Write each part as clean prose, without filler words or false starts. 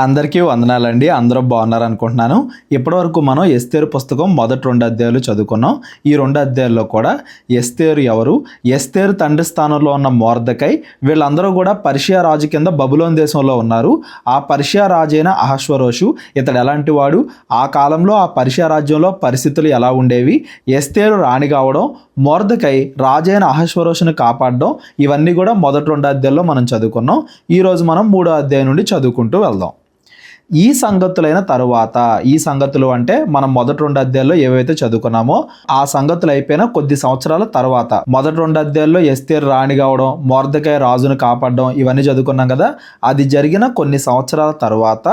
అందరికీ వందనాలండి. అందరూ బాగున్నారు అనుకుంటున్నాను. ఇప్పటివరకు మనం ఎస్తేరు పుస్తకం మొదటి 2 అధ్యాయాలు చదువుకున్నాం. ఈ 2 అధ్యాయాల్లో కూడా ఎస్తేరు ఎవరు, ఎస్తేరు తండ్రి స్థానంలో ఉన్న మొర్దెకై, వీళ్ళందరూ కూడా పర్షియా రాజు కింద బబులోన్ దేశంలో ఉన్నారు. ఆ పర్షియా రాజైన అహష్వరోషు ఇతడు ఎలాంటి వాడు, ఆ కాలంలో ఆ పర్షియా రాజ్యంలో పరిస్థితులు ఎలా ఉండేవి, ఎస్తేరు రాణి కావడం, మొర్దెకై రాజైన అహష్వరోషును కాపాడడం, ఇవన్నీ కూడా మొదటి 2 అధ్యాయాల్లో మనం చదువుకున్నాం. ఈరోజు మనం 3వ అధ్యాయం నుండి చదువుకుంటూ వెళ్దాం. ఈ సంగతులైన తరువాత, ఈ సంగతులు అంటే మనం మొదటి 2 అధ్యాయాల్లో ఏవైతే చదువుకున్నామో ఆ సంగతులు అయిపోయిన కొద్ది సంవత్సరాల తర్వాత, మొదటి 2 అధ్యాయాల్లో ఎస్తేరు రాణి కావడం, మొర్దెకై రాజును కాపాడడం, ఇవన్నీ చదువుకున్నాం కదా. అది జరిగిన కొన్ని సంవత్సరాల తర్వాత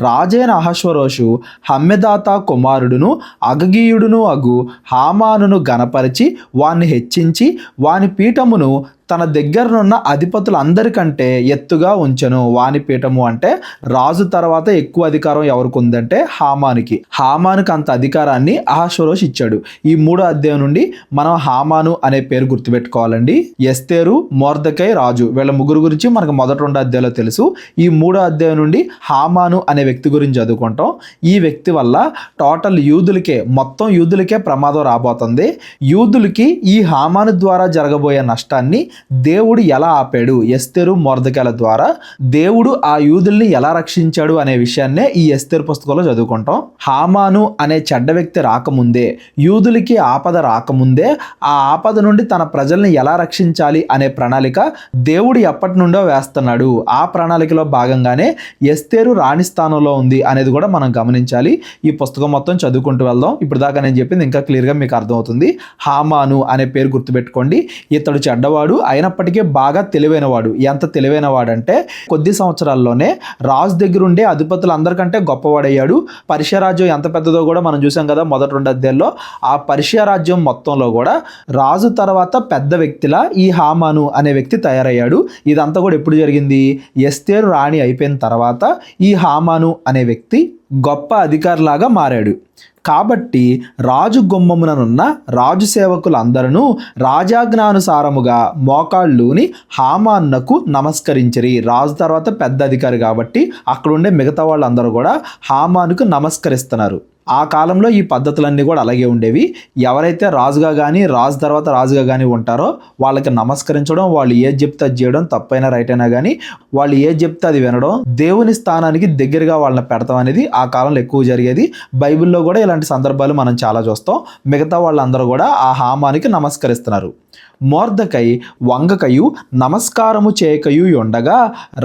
రాజైన అహష్వరోషు హమ్మెదాతా కుమారుడును అగగీయుడును అగు హామానును గనపరిచి వాణ్ణి హెచ్చించి వాని పీఠమును తన దగ్గరనున్న అధిపతులందరికంటే ఎత్తుగా ఉంచెను. వాని పీఠము అంటే రాజు తర్వాత ఎక్కువ అధికారం ఎవరికి ఉందంటే హామానుకి. హామానుకి అంత అధికారాన్ని అహష్వరోషు ఇచ్చాడు. ఈ 3వ అధ్యాయం నుండి మనం హామాను అనే పేరు గుర్తుపెట్టుకోవాలండి. ఎస్తేరు, మొర్దెకై, రాజు, వీళ్ళ ముగ్గురు గురించి మనకు మొదటి 2 అధ్యాయంలో తెలుసు. ఈ 3వ అధ్యాయం నుండి హామాను అనే వ్యక్తి గురించి చదువుకుంటాం. ఈ వ్యక్తి వల్ల టోటల్ మొత్తం యూదులకే ప్రమాదం రాబోతుంది. యూదులకి ఈ హామాను ద్వారా జరగబోయే నష్టాన్ని దేవుడు ఎలా ఆపాడు, ఎస్తేరు మొర్దెకైల ద్వారా దేవుడు ఆ యూదుల్ని ఎలా రక్షించాడు అనే విషయాన్నే ఈ ఎస్తేరు పుస్తకంలో చదువుకుంటాం. హామాను అనే చెడ్డ వ్యక్తి రాకముందే, యూదులకి ఆపద రాకముందే, ఆ ఆపద నుండి తన ప్రజల్ని ఎలా రక్షించాలి అనే ప్రణాళిక దేవుడు ఎప్పటి నుండో వేస్తున్నాడు. ఆ ప్రణాళికలో భాగంగానే ఎస్తేరు రాణి స్థానంలో ఉంది అనేది కూడా మనం గమనించాలి. ఈ పుస్తకం మొత్తం చదువుకుంటూ వెళ్దాం. ఇప్పుడు దాకా నేను చెప్పింది ఇంకా క్లియర్గా మీకు అర్థమవుతుంది. హామాను అనే పేరు గుర్తుపెట్టుకోండి. ఇతడు చెడ్డవాడు, అయినప్పటికీ బాగా తెలివైనవాడు. ఎంత తెలివైనవాడంటే కొద్ది సంవత్సరాల్లోనే రాజు దగ్గరుండే అధిపతులందరికంటే గొప్పవాడయ్యాడు. పర్షియా రాజ్యం ఎంత పెద్దదో కూడా మనం చూసాం కదా మొదటి 2 అధ్యాయాల్లో. ఆ పర్షియా రాజ్యం మొత్తంలో కూడా రాజు తర్వాత పెద్ద వ్యక్తిలా ఈ హామాను అనే వ్యక్తి తయారయ్యాడు. ఇదంతా కూడా ఎప్పుడు జరిగింది? ఎస్తేరు రాణి అయిపోయిన తర్వాత ఈ హామాను అనే వ్యక్తి గొప్ప అధికారిలాగా మారాడు. కాబట్టి రాజు గుమ్మముననున్న రాజు సేవకులందరూ రాజాజ్ఞానుసారముగా మోకాళ్ళూని హామానునకు నమస్కరించిరి. రాజు తర్వాత పెద్ద అధికారి కాబట్టి అక్కడుండే మిగతా వాళ్ళందరూ కూడా హామానుకు నమస్కరిస్తున్నారు. ఆ కాలంలో ఈ పద్ధతులన్నీ కూడా అలాగే ఉండేవి. ఎవరైతే రాజుగా కానీ రాజు తర్వాత రాజుగా కానీ ఉంటారో వాళ్ళకి నమస్కరించడం, వాళ్ళు ఏది చెప్తే అది చేయడం, తప్పైనా రైట్ అయినా కానీ వాళ్ళు ఏది చెప్తే అది వినడం, దేవుని స్థానానికి దగ్గరగా వాళ్ళని పెడతాం అనేది ఆ కాలంలో ఎక్కువ జరిగేది. బైబిల్లో కూడా ఇలాంటి సందర్భాలు మనం చాలా చూస్తాం. మిగతా వాళ్ళందరూ కూడా ఆ హామానికి నమస్కరిస్తున్నారు. మొర్దెకై వంగకయు నమస్కారము చేయకయు ఉండగా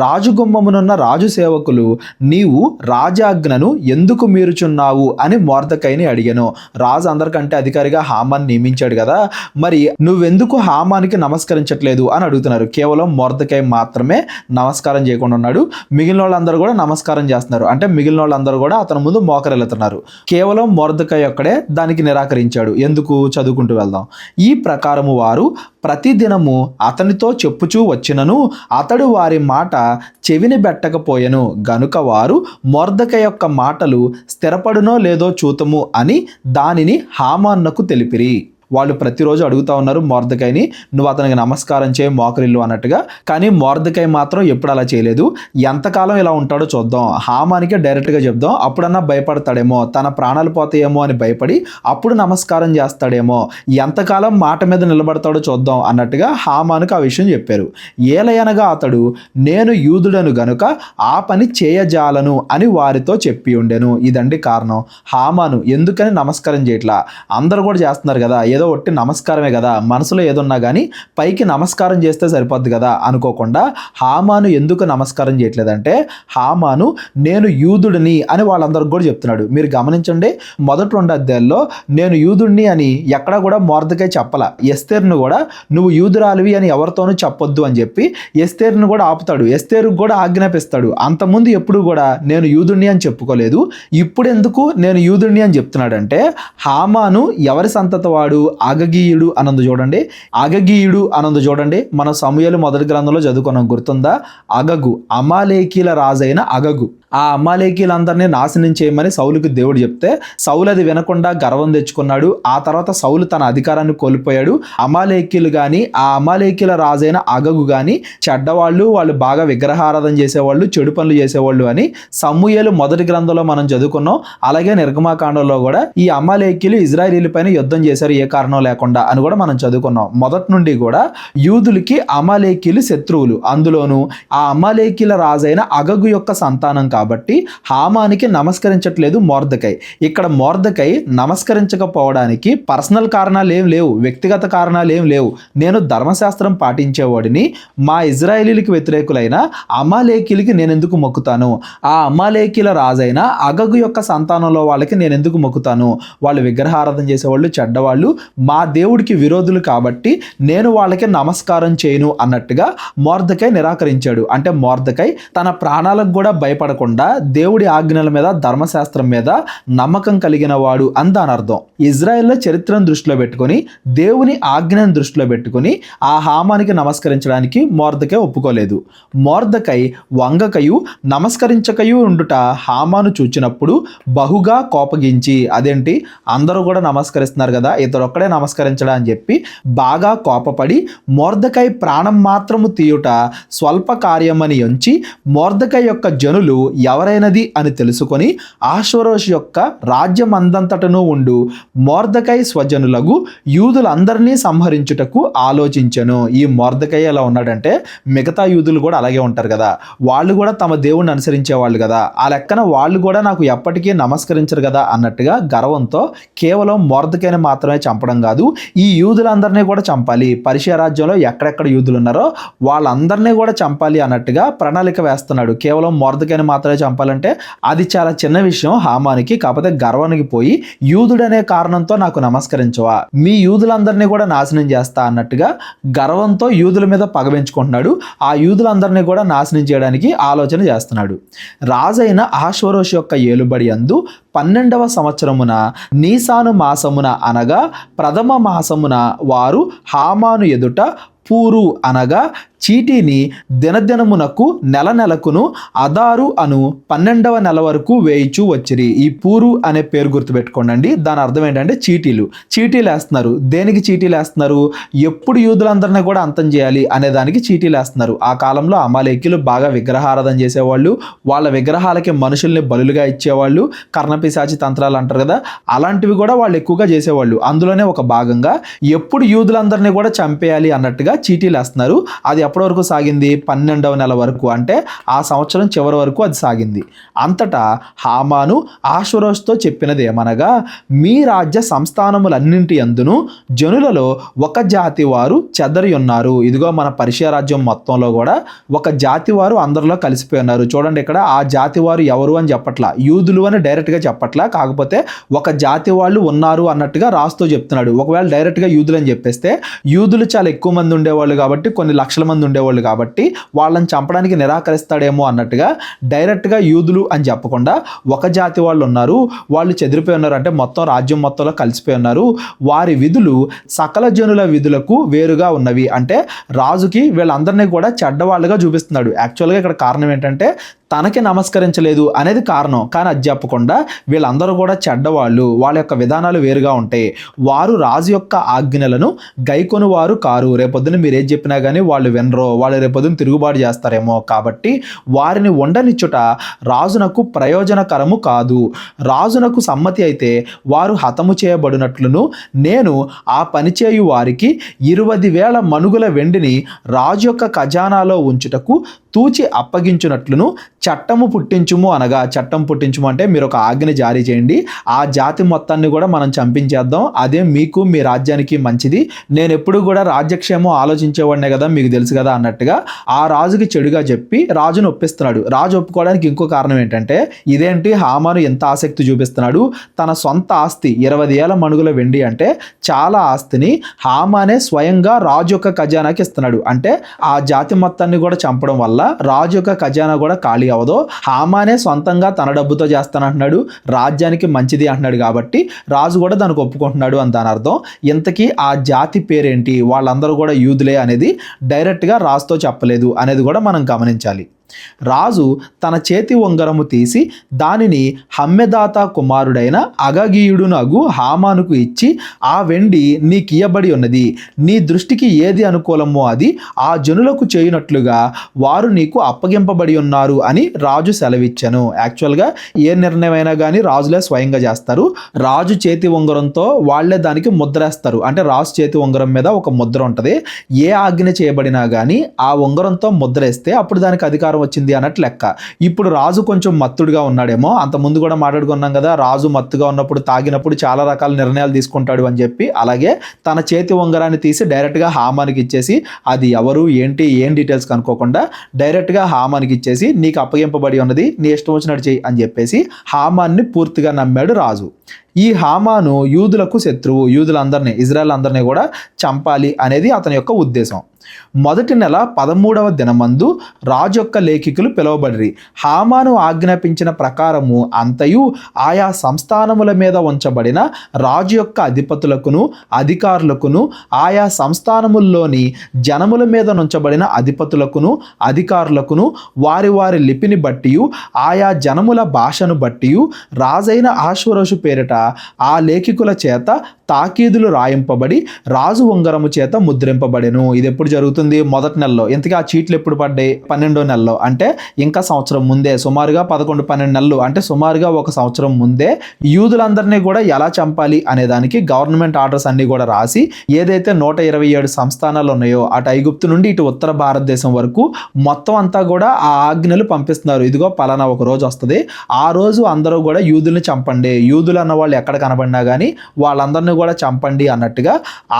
రాజుగుమ్మమునున్న రాజు సేవకులు, నీవు రాజాజ్ఞను ఎందుకు మీరుచున్నావు అని మొర్దెకైని అడిగాను. రాజు అందరికంటే అధికారిగా హామాన్ని నియమించాడు కదా, మరి నువ్వెందుకు హామానికి నమస్కరించట్లేదు అని అడుగుతున్నారు. కేవలం మొర్దెకై మాత్రమే నమస్కారం చేయకుండా ఉన్నాడు. మిగిలిన వాళ్ళందరూ కూడా నమస్కారం చేస్తున్నారు. అంటే మిగిలిన వాళ్ళందరూ కూడా అతని ముందు మోకరిల్లుతున్నారు. కేవలం మొర్దెకై ఒక్కడే దానికి నిరాకరించాడు. ఎందుకు? చదువుకుంటూ వెళ్దాం. ఈ ప్రకారము వారు ప్రతిదినము అతనితో చెప్పుచూ వచ్చినను అతడు వారి మాట చెవిని బెట్టకపోయెను. గనుక వారు మొర్దెకై యొక్క మాటలు స్థిరపడునో లేదో చూతము అని దానిని హామానునకు తెలిపిరి. వాళ్ళు ప్రతిరోజు అడుగుతూ ఉన్నారు మొర్దెకైని, నువ్వు అతనికి నమస్కారం చేయి, మోకరిల్లు అన్నట్టుగా. కానీ మొర్దెకై మాత్రం ఎప్పుడు అలా చేయలేదు. ఎంతకాలం ఇలా ఉంటాడో చూద్దాం, హామానికే డైరెక్ట్గా చెప్దాం, అప్పుడన్నా భయపడతాడేమో, తన ప్రాణాలు పోతాయేమో అని భయపడి అప్పుడు నమస్కారం చేస్తాడేమో, ఎంతకాలం మాట మీద నిలబడతాడో చూద్దాం అన్నట్టుగా హామానుకు ఆ విషయం చెప్పారు. ఏలయనగా అతడు, నేను యూదుడను గనుక ఆ పని చేయజాలను అని వారితో చెప్పి ఉండెను. ఇదండి కారణం. హామాను ఎందుకని నమస్కారం చేయట్లా? అందరూ కూడా చేస్తున్నారు కదా, ఏదో ఒట్టి నమస్కారమే కదా, మనసులో ఏదున్నా కానీ పైకి నమస్కారం చేస్తే సరిపోద్ది కదా అనుకోకుండా హామాను ఎందుకు నమస్కారం చేయట్లేదంటే, హామాను నేను యూదుడిని అని వాళ్ళందరికి కూడా చెప్తున్నాడు. మీరు గమనించండి, మొదటి 2 అధ్యాయాల్లో నేను యూదుడిని అని ఎక్కడా కూడా మొర్దెకై చెప్పల. ఎస్తేరును కూడా నువ్వు యూదురాలివి అని ఎవరితోనూ చెప్పొద్దు అని చెప్పి ఎస్తేరును కూడా ఆపుతాడు. ఎస్తేరుకు కూడా ఆజ్ఞాపిస్తాడు. అంతకుముందు ఎప్పుడు కూడా నేను యూదుడిని అని చెప్పుకోలేదు. ఇప్పుడు ఎందుకు నేను యూదుడిని అని చెప్తున్నాడంటే, హామాను ఎవరి సంతతి వాడు? అగగీయుడు అనందు చూడండి. అగగీయుడు అనందు చూడండి, మన సమూయేలు మొదటి గ్రంథంలో చదువుకున్నాం, గుర్తుందా? అగగు, అమాలేకీల రాజైన అగగు. ఆ అమాలేకీలందరినీ నాశనం చేయమని సౌలుకి దేవుడు చెప్తే సౌలు అది వినకుండా గర్వం తెచ్చుకున్నాడు. ఆ తర్వాత సౌలు తన అధికారాన్ని కోల్పోయాడు. అమాలేకీలు కానీ ఆ అమాలేకీల రాజైన అగగు కానీ చెడ్డవాళ్ళు, వాళ్ళు బాగా విగ్రహారాధన చేసేవాళ్ళు, చెడు పనులు చేసేవాళ్ళు అని సమూయేలు మొదటి గ్రంథంలో మనం చదువుకున్నాం. అలాగే నిర్గమాకాండంలో కూడా ఈ అమాలేకీలు ఇజ్రాయేలీల పైన యుద్ధం చేశారు ఏ కారణం లేకుండా అని కూడా మనం చదువుకున్నాం. మొదటి నుండి కూడా యూదులకి అమాలేకీలు శత్రువులు. అందులోనూ ఆ అమాలేకీల రాజైన అగగు యొక్క సంతానం కాబట్టి హామానికి నమస్కరించట్లేదు మొర్దెకై. ఇక్కడ మొర్దెకై నమస్కరించకపోవడానికి పర్సనల్ కారణాలు ఏం లేవు, వ్యక్తిగత కారణాలు ఏం లేవు. నేను ధర్మశాస్త్రం పాటించేవాడిని, మా ఇజ్రాయేలీలకు వ్యతిరేకులైన అమాలేకీలకి నేను ఎందుకు మొక్కుతాను, ఆ అమాలేకీల రాజైన అగగు యొక్క సంతానంలో వాళ్ళకి నేను ఎందుకు మొక్కుతాను, వాళ్ళు విగ్రహారాధన చేసేవాళ్ళు, చెడ్డవాళ్ళు, మా దేవుడికి విరోధులు కాబట్టి నేను వాళ్ళకి నమస్కారం చేయను అన్నట్టుగా మొర్దెకై నిరాకరించాడు. అంటే మొర్దెకై తన ప్రాణాలకు కూడా భయపడకుండా దేవుడి ఆజ్ఞల మీద, ధర్మశాస్త్రం మీద నమ్మకం కలిగిన వాడు అని దాని అర్థం. ఇజ్రాయెల్లో చరిత్రను దృష్టిలో పెట్టుకొని, దేవుని ఆజ్ఞను దృష్టిలో పెట్టుకొని ఆ హామానికి నమస్కరించడానికి మొర్దెకై ఒప్పుకోలేదు. మొర్దెకై వంగకయు నమస్కరించకయు ఉండుట హామాను చూచినప్పుడు బహుగా కోపగించి, అదేంటి అందరూ కూడా నమస్కరిస్తున్నారు కదా, ఇతరొక్కడే నమస్కరించడా అని చెప్పి బాగా కోపపడి మొర్దెకై ప్రాణం మాత్రము తీయుట స్వల్ప కార్యమని ఎంచి మొర్దెకై యొక్క జనులు ఎవరైనది అని తెలుసుకొని అహష్వేరోషు యొక్క రాజ్యమందంతటను ఉండు మొర్దెకై స్వజనులగు యూదులందరినీ సంహరించుటకు ఆలోచించెను. ఈ మొర్దెకై ఎలా ఉన్నాడంటే మిగతా యూదులు కూడా అలాగే ఉంటారు కదా, వాళ్ళు కూడా తమ దేవుణ్ణి అనుసరించే వాళ్ళు కదా, ఆ లెక్కన వాళ్ళు కూడా నాకు ఎప్పటికీ నమస్కరించరు కదా అన్నట్టుగా గర్వంతో కేవలం మొర్దెకైని మాత్రమే చంపడం కాదు, ఈ యూదులందరినీ కూడా చంపాలి, పర్షియా రాజ్యంలో ఎక్కడెక్కడ యూదులు ఉన్నారో వాళ్ళందరినీ కూడా చంపాలి అన్నట్టుగా ప్రణాళిక వేస్తున్నాడు. కేవలం మొర్దెకైని మాత్రమే చంపాలంటే అది చాలా చిన్న విషయం హామానికి. కాకపోతే గర్వానికి పోయి యూదుడనే కారణంతో నాకు నమస్కరించవా, మీ యూదులందరినీ కూడా నాశనం చేస్తా అన్నట్టుగా గర్వంతో యూదుల మీద పగబెంచుకుంటున్నాడు. ఆ యూదులందరినీ కూడా నాశనం చేయడానికి ఆలోచన చేస్తున్నాడు. రాజైన అహష్వేరోషు యొక్క ఏలుబడి యందు 12వ సంవత్సరమున నీసాను మాసమున అనగా ప్రథమ మాసమున వారు హామాను ఎదుట పూరు అనగా చీటీని దినదినమునకు నెల నెలకును అదారు అను 12వ నెల వరకు వేయిచూ వచ్చిరి. ఈ పూరు అనే పేరు గుర్తుపెట్టుకోండి. దాని అర్థం ఏంటంటే చీటీలు వేస్తున్నారు. దేనికి చీటీలు వేస్తున్నారు? ఎప్పుడు యూదులందరినీ కూడా అంతం చేయాలి అనే దానికి చీటీలు వేస్తున్నారు. ఆ కాలంలో అమాలేకీలు బాగా విగ్రహారాధన చేసేవాళ్ళు, వాళ్ళ విగ్రహాలకి మనుషుల్ని బలులుగా ఇచ్చేవాళ్ళు, కర్ణపిశాచి తంత్రాలు అంటారు కదా, అలాంటివి కూడా వాళ్ళు ఎక్కువగా చేసేవాళ్ళు. అందులోనే ఒక భాగంగా ఎప్పుడు యూదులందరినీ కూడా చంపేయాలి అన్నట్టుగా చీటీలు వేస్తున్నారు. అది ఎప్పటి వరకు సాగింది? 12వ నెల వరకు, అంటే ఆ సంవత్సరం చివరి వరకు అది సాగింది. అంతటా హామాను అహష్వేరోషుతో చెప్పినది ఏమనగా, మీ రాజ్య సంస్థానములన్నింటి యందును జనులలో ఒక జాతి వారు చెదరి ఉన్నారు. ఇదిగో మన పర్షియా రాజ్యం మొత్తంలో కూడా ఒక జాతి వారు అందరిలో కలిసిపోయి ఉన్నారు. చూడండి, ఇక్కడ ఆ జాతి వారు ఎవరు అని చెప్పట్లా, యూదులు అని డైరెక్ట్గా చెప్పట్లా, కాకపోతే ఒక జాతి వాళ్ళు ఉన్నారు అన్నట్టుగా రాస్తూ చెప్తున్నాడు. ఒకవేళ డైరెక్ట్గా యూదులు అని చెప్పేస్తే యూదులు చాలా ఎక్కువ మంది ఉండేవాళ్ళు కాబట్టి, కొన్ని లక్షల మంది ఉండేవాళ్ళు కాబట్టి వాళ్ళని చంపడానికి నిరాకరిస్తాడేమో అన్నట్టుగా డైరెక్ట్గా యూదులు అని చెప్పకుండా ఒక జాతి వాళ్ళు ఉన్నారు, వాళ్ళు చెదిరిపోయి ఉన్నారు, అంటే మొత్తం రాజ్యం మొత్తంలో కలిసిపోయి ఉన్నారు, వారి విధులు సకల జనుల విధులకు వేరుగా ఉన్నవి. అంటే రాజుకి వీళ్ళందరినీ కూడా చెడ్డవాళ్ళుగా చూపిస్తున్నాడు. యాక్చువల్గా ఇక్కడ కారణం ఏంటంటే తనకి నమస్కరించలేదు అనేది కారణం, కానీ అది చెప్పకుండా వీళ్ళందరూ కూడా చెడ్డవాళ్ళు, వాళ్ళ యొక్క విధానాలు వేరుగా ఉంటాయి, వారు రాజు యొక్క ఆజ్ఞలను గైకొని వారు కారు, రేపొద్దున మీరు ఏది చెప్పినా కానీ వాళ్ళు వినరో, వాళ్ళు రేపొద్దున తిరుగుబాటు చేస్తారేమో, కాబట్టి వారిని ఉండనిచ్చుట రాజునకు ప్రయోజనకరము కాదు. రాజునకు సమ్మతి అయితే వారు హతము చేయబడినట్లును నేను ఆ పనిచేయు వారికి 20,000 మణుగుల వెండిని రాజు యొక్క ఖజానాలో ఉంచుటకు తూచి అప్పగించునట్లును చట్టము పుట్టించుము అనగా, చట్టం పుట్టించుము అంటే మీరు ఒక ఆజ్ఞ జారీ చేయండి, ఆ జాతి మొత్తాన్ని కూడా మనం చంపించేద్దాం, అదే మీకు మీ రాజ్యానికి మంచిది, నేను ఎప్పుడు కూడా రాజ్యక్షేమం ఆలోచించేవాడినే కదా, మీకు తెలుసు కదా అన్నట్టుగా ఆ రాజుకి చెడుగా చెప్పి రాజును ఒప్పిస్తున్నాడు. రాజు ఒప్పుకోవడానికి ఇంకో కారణం ఏంటంటే, ఇదేంటి హామాను ఎంత ఆసక్తి చూపిస్తున్నాడు, తన సొంత ఆస్తి 20,000 మణుగుల వెండి అంటే చాలా ఆస్తిని హామానే స్వయంగా రాజు యొక్క ఖజానాకి ఇస్తున్నాడు. అంటే ఆ జాతి మొత్తాన్ని కూడా చంపడం వల్ల రాజు యొక్క ఖజానా కూడా ఖాళీ అవదో, హామానే సొంతంగా తన డబ్బుతో చేస్తానంటున్నాడు, రాజ్యానికి మంచిది అంటున్నాడు, కాబట్టి రాజు కూడా దానికి ఒప్పుకుంటున్నాడు అని దాని అర్థం. ఇంతకీ ఆ జాతి పేరేంటి, వాళ్ళందరూ కూడా యూదులే అనేది డైరెక్ట్గా రాజుతో చెప్పలేదు అనేది కూడా మనం గమనించాలి. రాజు తన చేతి ఉంగరము తీసి దానిని హమ్మెదాత కుమారుడైన అగగీయుడునగు హామానుకు ఇచ్చి, ఆ వెండి నీకియ్యబడి ఉన్నది, నీ దృష్టికి ఏది అనుకూలమో అది ఆ జనులకు చేయునట్లుగా వారు నీకు అప్పగింపబడి ఉన్నారు అని రాజు సెలవిచ్చెను. యాక్చువల్గా ఏ నిర్ణయమైనా కానీ రాజులే స్వయంగా చేస్తారు. రాజు చేతి ఉంగరంతో వాళ్లే దానికి ముద్రేస్తారు. అంటే రాజు చేతి ఉంగరం మీద ఒక ముద్ర ఉంటుంది. ఏ ఆజ్ఞ చేయబడినా కానీ ఆ ఉంగరంతో ముద్రేస్తే అప్పుడు దానికి అధికారం వచ్చింది అన్నట్లు లెక్క. ఇప్పుడు రాజు కొంచెం మత్తుడుగా ఉన్నాడేమో. అంత ముందు కూడా మాట్లాడుకున్నాం కదా, రాజు మత్తుగా ఉన్నప్పుడు తాగినప్పుడు చాలా రకాల నిర్ణయాలు తీసుకుంటాడు అని చెప్పి. అలాగే తన చేతి ఉంగరాన్ని తీసి డైరెక్ట్గా హామానికి ఇచ్చేసి, అది ఎవరు ఏంటి ఏం డీటెయిల్స్ కనుక్కోకుండా డైరెక్ట్గా హామానికి ఇచ్చేసి, నీకు అప్పగింపబడి ఉన్నది, నీ ఇష్టం వచ్చినట్టు చెయ్యి అని చెప్పేసి హామాన్ని పూర్తిగా నమ్మాడు రాజు. ఈ హామాను యూదులకు శత్రువు. యూదులందరినీ, ఇజ్రాయెల్ అందరినీ కూడా చంపాలి అనేది అతని యొక్క ఉద్దేశం. మొదటి నెల 13వ దినమందు రాజు యొక్క లేఖికులు పిలువబడిరి. హామాను ఆజ్ఞాపించిన ప్రకారము అంతయు ఆయా సంస్థానముల మీద ఉంచబడిన రాజు యొక్క అధిపతులకును అధికారులకును, ఆయా సంస్థానముల్లోని జనముల మీద నుంచబడిన అధిపతులకును అధికారులకును, వారి వారి లిపిని బట్టి ఆయా జనముల భాషను బట్టి రాజైన ఆశ్వరోషు పేరిట ఆ లేఖికుల చేత తాకీదులు రాయింపబడి రాజు ఉంగరము చేత ముద్రింపబడెను. ఇది ఎప్పుడు జరుగుతుంది? మొదటి నెలలో. ఇంతకీ ఆ చీట్లు ఎప్పుడు పడ్డాయి? 12వ నెలలో. అంటే ఇంకా సంవత్సరం ముందే, సుమారుగా 11-12 నెలలు, అంటే సుమారుగా ఒక సంవత్సరం ముందే యూదులందరినీ కూడా ఎలా చంపాలి అనే దానికి గవర్నమెంట్ ఆర్డర్స్ అన్ని కూడా రాసి, ఏదైతే 127 సంస్థానాలు ఉన్నాయో అటు ఐగుప్తు నుండి ఇటు ఉత్తర భారతదేశం వరకు మొత్తం అంతా కూడా ఆ ఆజ్ఞలు పంపిస్తున్నారు. ఇదిగో పలానా ఒక రోజు వస్తుంది, ఆ రోజు అందరూ కూడా యూదుల్ని చంపండి, యూదులు అన్న వాళ్ళు ఎక్కడ కనబడినా కానీ వాళ్ళందరినీ కూడా చంపండి అన్నట్టుగా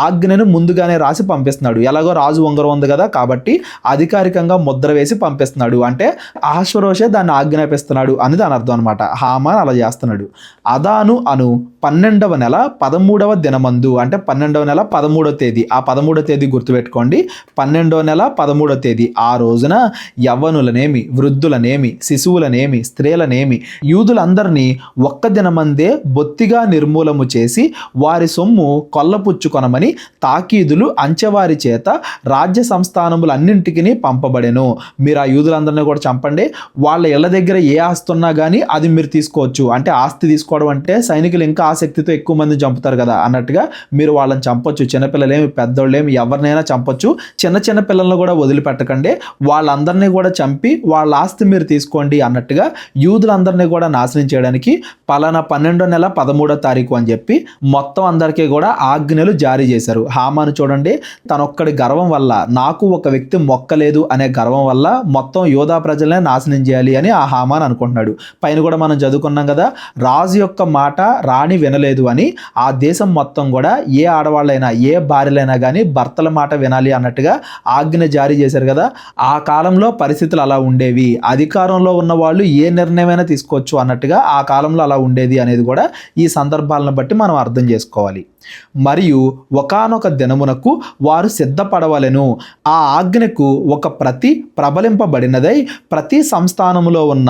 ఆజ్ఞను ముందుగానే రాసి పంపిస్తున్నాడు. ఎలాగో రాజు ఉంగరం ఉంది కదా కాబట్టి అధికారికంగా ముద్ర వేసి పంపిస్తున్నాడు. అంటే అహష్వేరోషే దాన్ని ఆజ్ఞాపిస్తున్నాడు అని దాని అర్థం అనమాట. హామాన్ అలా చేస్తున్నాడు. అదాను అను 12వ నెల 13వ దినమందు, అంటే 12వ నెల 13వ తేదీ, ఆ 13వ తేదీ గుర్తుపెట్టుకోండి. 12వ నెల 13వ తేదీ ఆ రోజున యవ్వనులనేమి, వృద్ధులనేమి, శిశువులనేమి, స్త్రీలనేమి యూదులందరినీ ఒక్క దినమందే బొత్తిగా నిర్మూలము చేసి వారి సొమ్ము కొల్లపుచ్చుకొనమని తాకీదులు అంచెవారి చేత రాజ్య సంస్థానములన్నింటికి పంపబడెను. మీరు ఆ యూదులందరినీ కూడా చంపండి, వాళ్ళ ఇళ్ళ దగ్గర ఏ ఆస్తి ఉన్నా కానీ అది మీరు తీసుకోవచ్చు. అంటే ఆస్తి తీసుకోవడం అంటే సైనికులు ఇంకా ఆసక్తితో ఎక్కువ మంది చంపుతారు కదా అన్నట్టుగా మీరు వాళ్ళని చంపొచ్చు. చిన్నపిల్లలేమి పెద్దోళ్ళేమి ఎవరినైనా చంపొచ్చు. చిన్న చిన్న పిల్లలను కూడా వదిలిపెట్టకండి, వాళ్ళందరినీ కూడా చంపి వాళ్ళ ఆస్తి మీరు తీసుకోండి అన్నట్టుగా యూదులందరినీ కూడా నాశనం చేయడానికి పలానా 12వ నెల 13వ తారీఖు అని చెప్పి మొత్తం అందరికీ కూడా ఆజ్ఞలు జారీ చేశారు. హామాను చూడండి, తనొక్కడి గర్వం వల్ల, నాకు ఒక వ్యక్తి మొక్కలేదు అనే గర్వం వల్ల మొత్తం యోధా ప్రజలనే నాశనం చేయాలి అని ఆ హామాన్ అనుకుంటున్నాడు. పైన కూడా మనం చదువుకున్నాం కదా, రాజు యొక్క మాట రాణి వినలేదు అని ఆ దేశం మొత్తం కూడా ఏ ఆడవాళ్ళైనా ఏ భార్యలైనా కానీ భర్తల మాట వినాలి అన్నట్టుగా ఆజ్ఞ జారీ చేశారు కదా. ఆ కాలంలో పరిస్థితులు అలా ఉండేవి. అధికారంలో ఉన్న వాళ్ళు ఏ నిర్ణయమైనా తీసుకోవచ్చు అన్నట్టుగా ఆ కాలంలో అలా ఉండేది అనేది కూడా ఈ సందర్భాలను బట్టి మనం అర్థం చేసుకోవాలి. మరియు ఒకానొక దినమునకు వారు సిద్ధపడవలెను. ఆ ఆజ్ఞకు ఒక ప్రతి ప్రబలింపబడినదై ప్రతి సంస్థానములో ఉన్న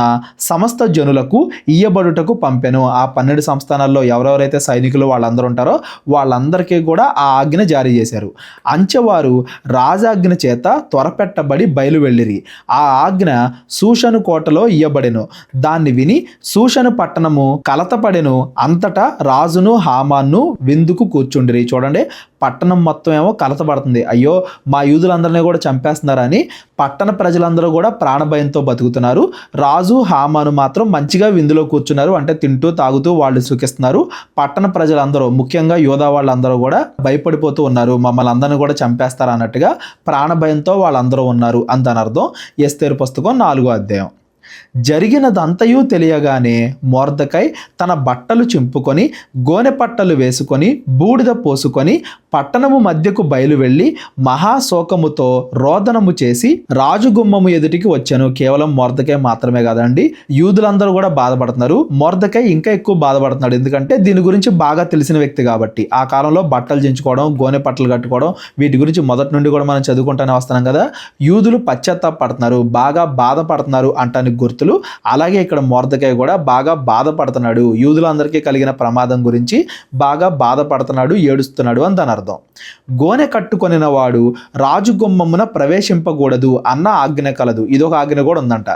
సమస్త జనులకు ఇయ్యబడుటకు పంపెను. ఆ 12 సంస్థానాల్లో ఎవరెవరైతే సైనికులు వాళ్ళందరూ ఉంటారో వాళ్ళందరికీ కూడా ఆ ఆజ్ఞ జారీ చేశారు. అంచెవారు రాజాజ్ఞ చేత త్వరపెట్టబడి బయలు వెళ్ళిరి. ఆ ఆజ్ఞ శూషను కోటలో ఇయ్యబడెను. దాన్ని విని శూషను పట్టణము కలతపడెను. అంతటా రాజును హామాను విందుకు కూర్చుండిరి. చూడండి, పట్టణం మొత్తం ఏమో కలతపడుతుంది. అయ్యో మా యూదులందరినీ కూడా చంపేస్తున్నారని పట్టణ ప్రజలందరూ కూడా ప్రాణభయంతో బతుకుతున్నారు. రాజు హామాను మాత్రం మంచిగా విందులో కూర్చున్నారు. అంటే తింటూ తాగుతూ వాళ్ళు సుఖిస్తున్నారు. పట్టణ ప్రజలందరూ, ముఖ్యంగా యోధా వాళ్ళందరూ కూడా భయపడిపోతూ ఉన్నారు, మమ్మల్ని అందరినీ కూడా చంపేస్తారు అన్నట్టుగా ప్రాణభయంతో వాళ్ళందరూ ఉన్నారు అని దాని అర్థం. ఎస్తేరు పుస్తకం 4వ అధ్యాయం. జరిగినదంతయు తెలియగానే మొర్దెకై తన బట్టలు చింపుకొని గోనె పట్టలు వేసుకొని బూడిద పోసుకొని పట్టణము మధ్యకు బయలు వెళ్ళి మహాశోకముతో రోదనము చేసి రాజుగుమ్మము ఎదుటికి వచ్చాను. కేవలం మొర్దెకై మాత్రమే కాదండి, యూదులందరూ కూడా బాధపడుతున్నారు. మొర్దెకై ఇంకా ఎక్కువ బాధపడుతున్నాడు, ఎందుకంటే దీని గురించి బాగా తెలిసిన వ్యక్తి కాబట్టి. ఆ కాలంలో బట్టలు చించుకోవడం, గోనె పట్టలు కట్టుకోవడం, వీటి గురించి మొదటి నుండి కూడా మనం చదువుకుంటూనే వస్తున్నాం కదా. యూదులు పశ్చాత్తాపడుతున్నారు, బాగా బాధపడుతున్నారు అంటానికి గుర్తులు. అలాగే ఇక్కడ మొర్దెకై కూడా బాగా బాధపడుతున్నాడు, యూదులందరికీ కలిగిన ప్రమాదం గురించి బాగా బాధపడుతున్నాడు, ఏడుస్తున్నాడు అని దాని అర్థం. గోనె కట్టుకొనిన వాడు రాజు గుమ్మమున ప్రవేశింపకూడదు అన్న ఆజ్ఞ కలదు. ఇదొక ఆజ్ఞ కూడా ఉందంట.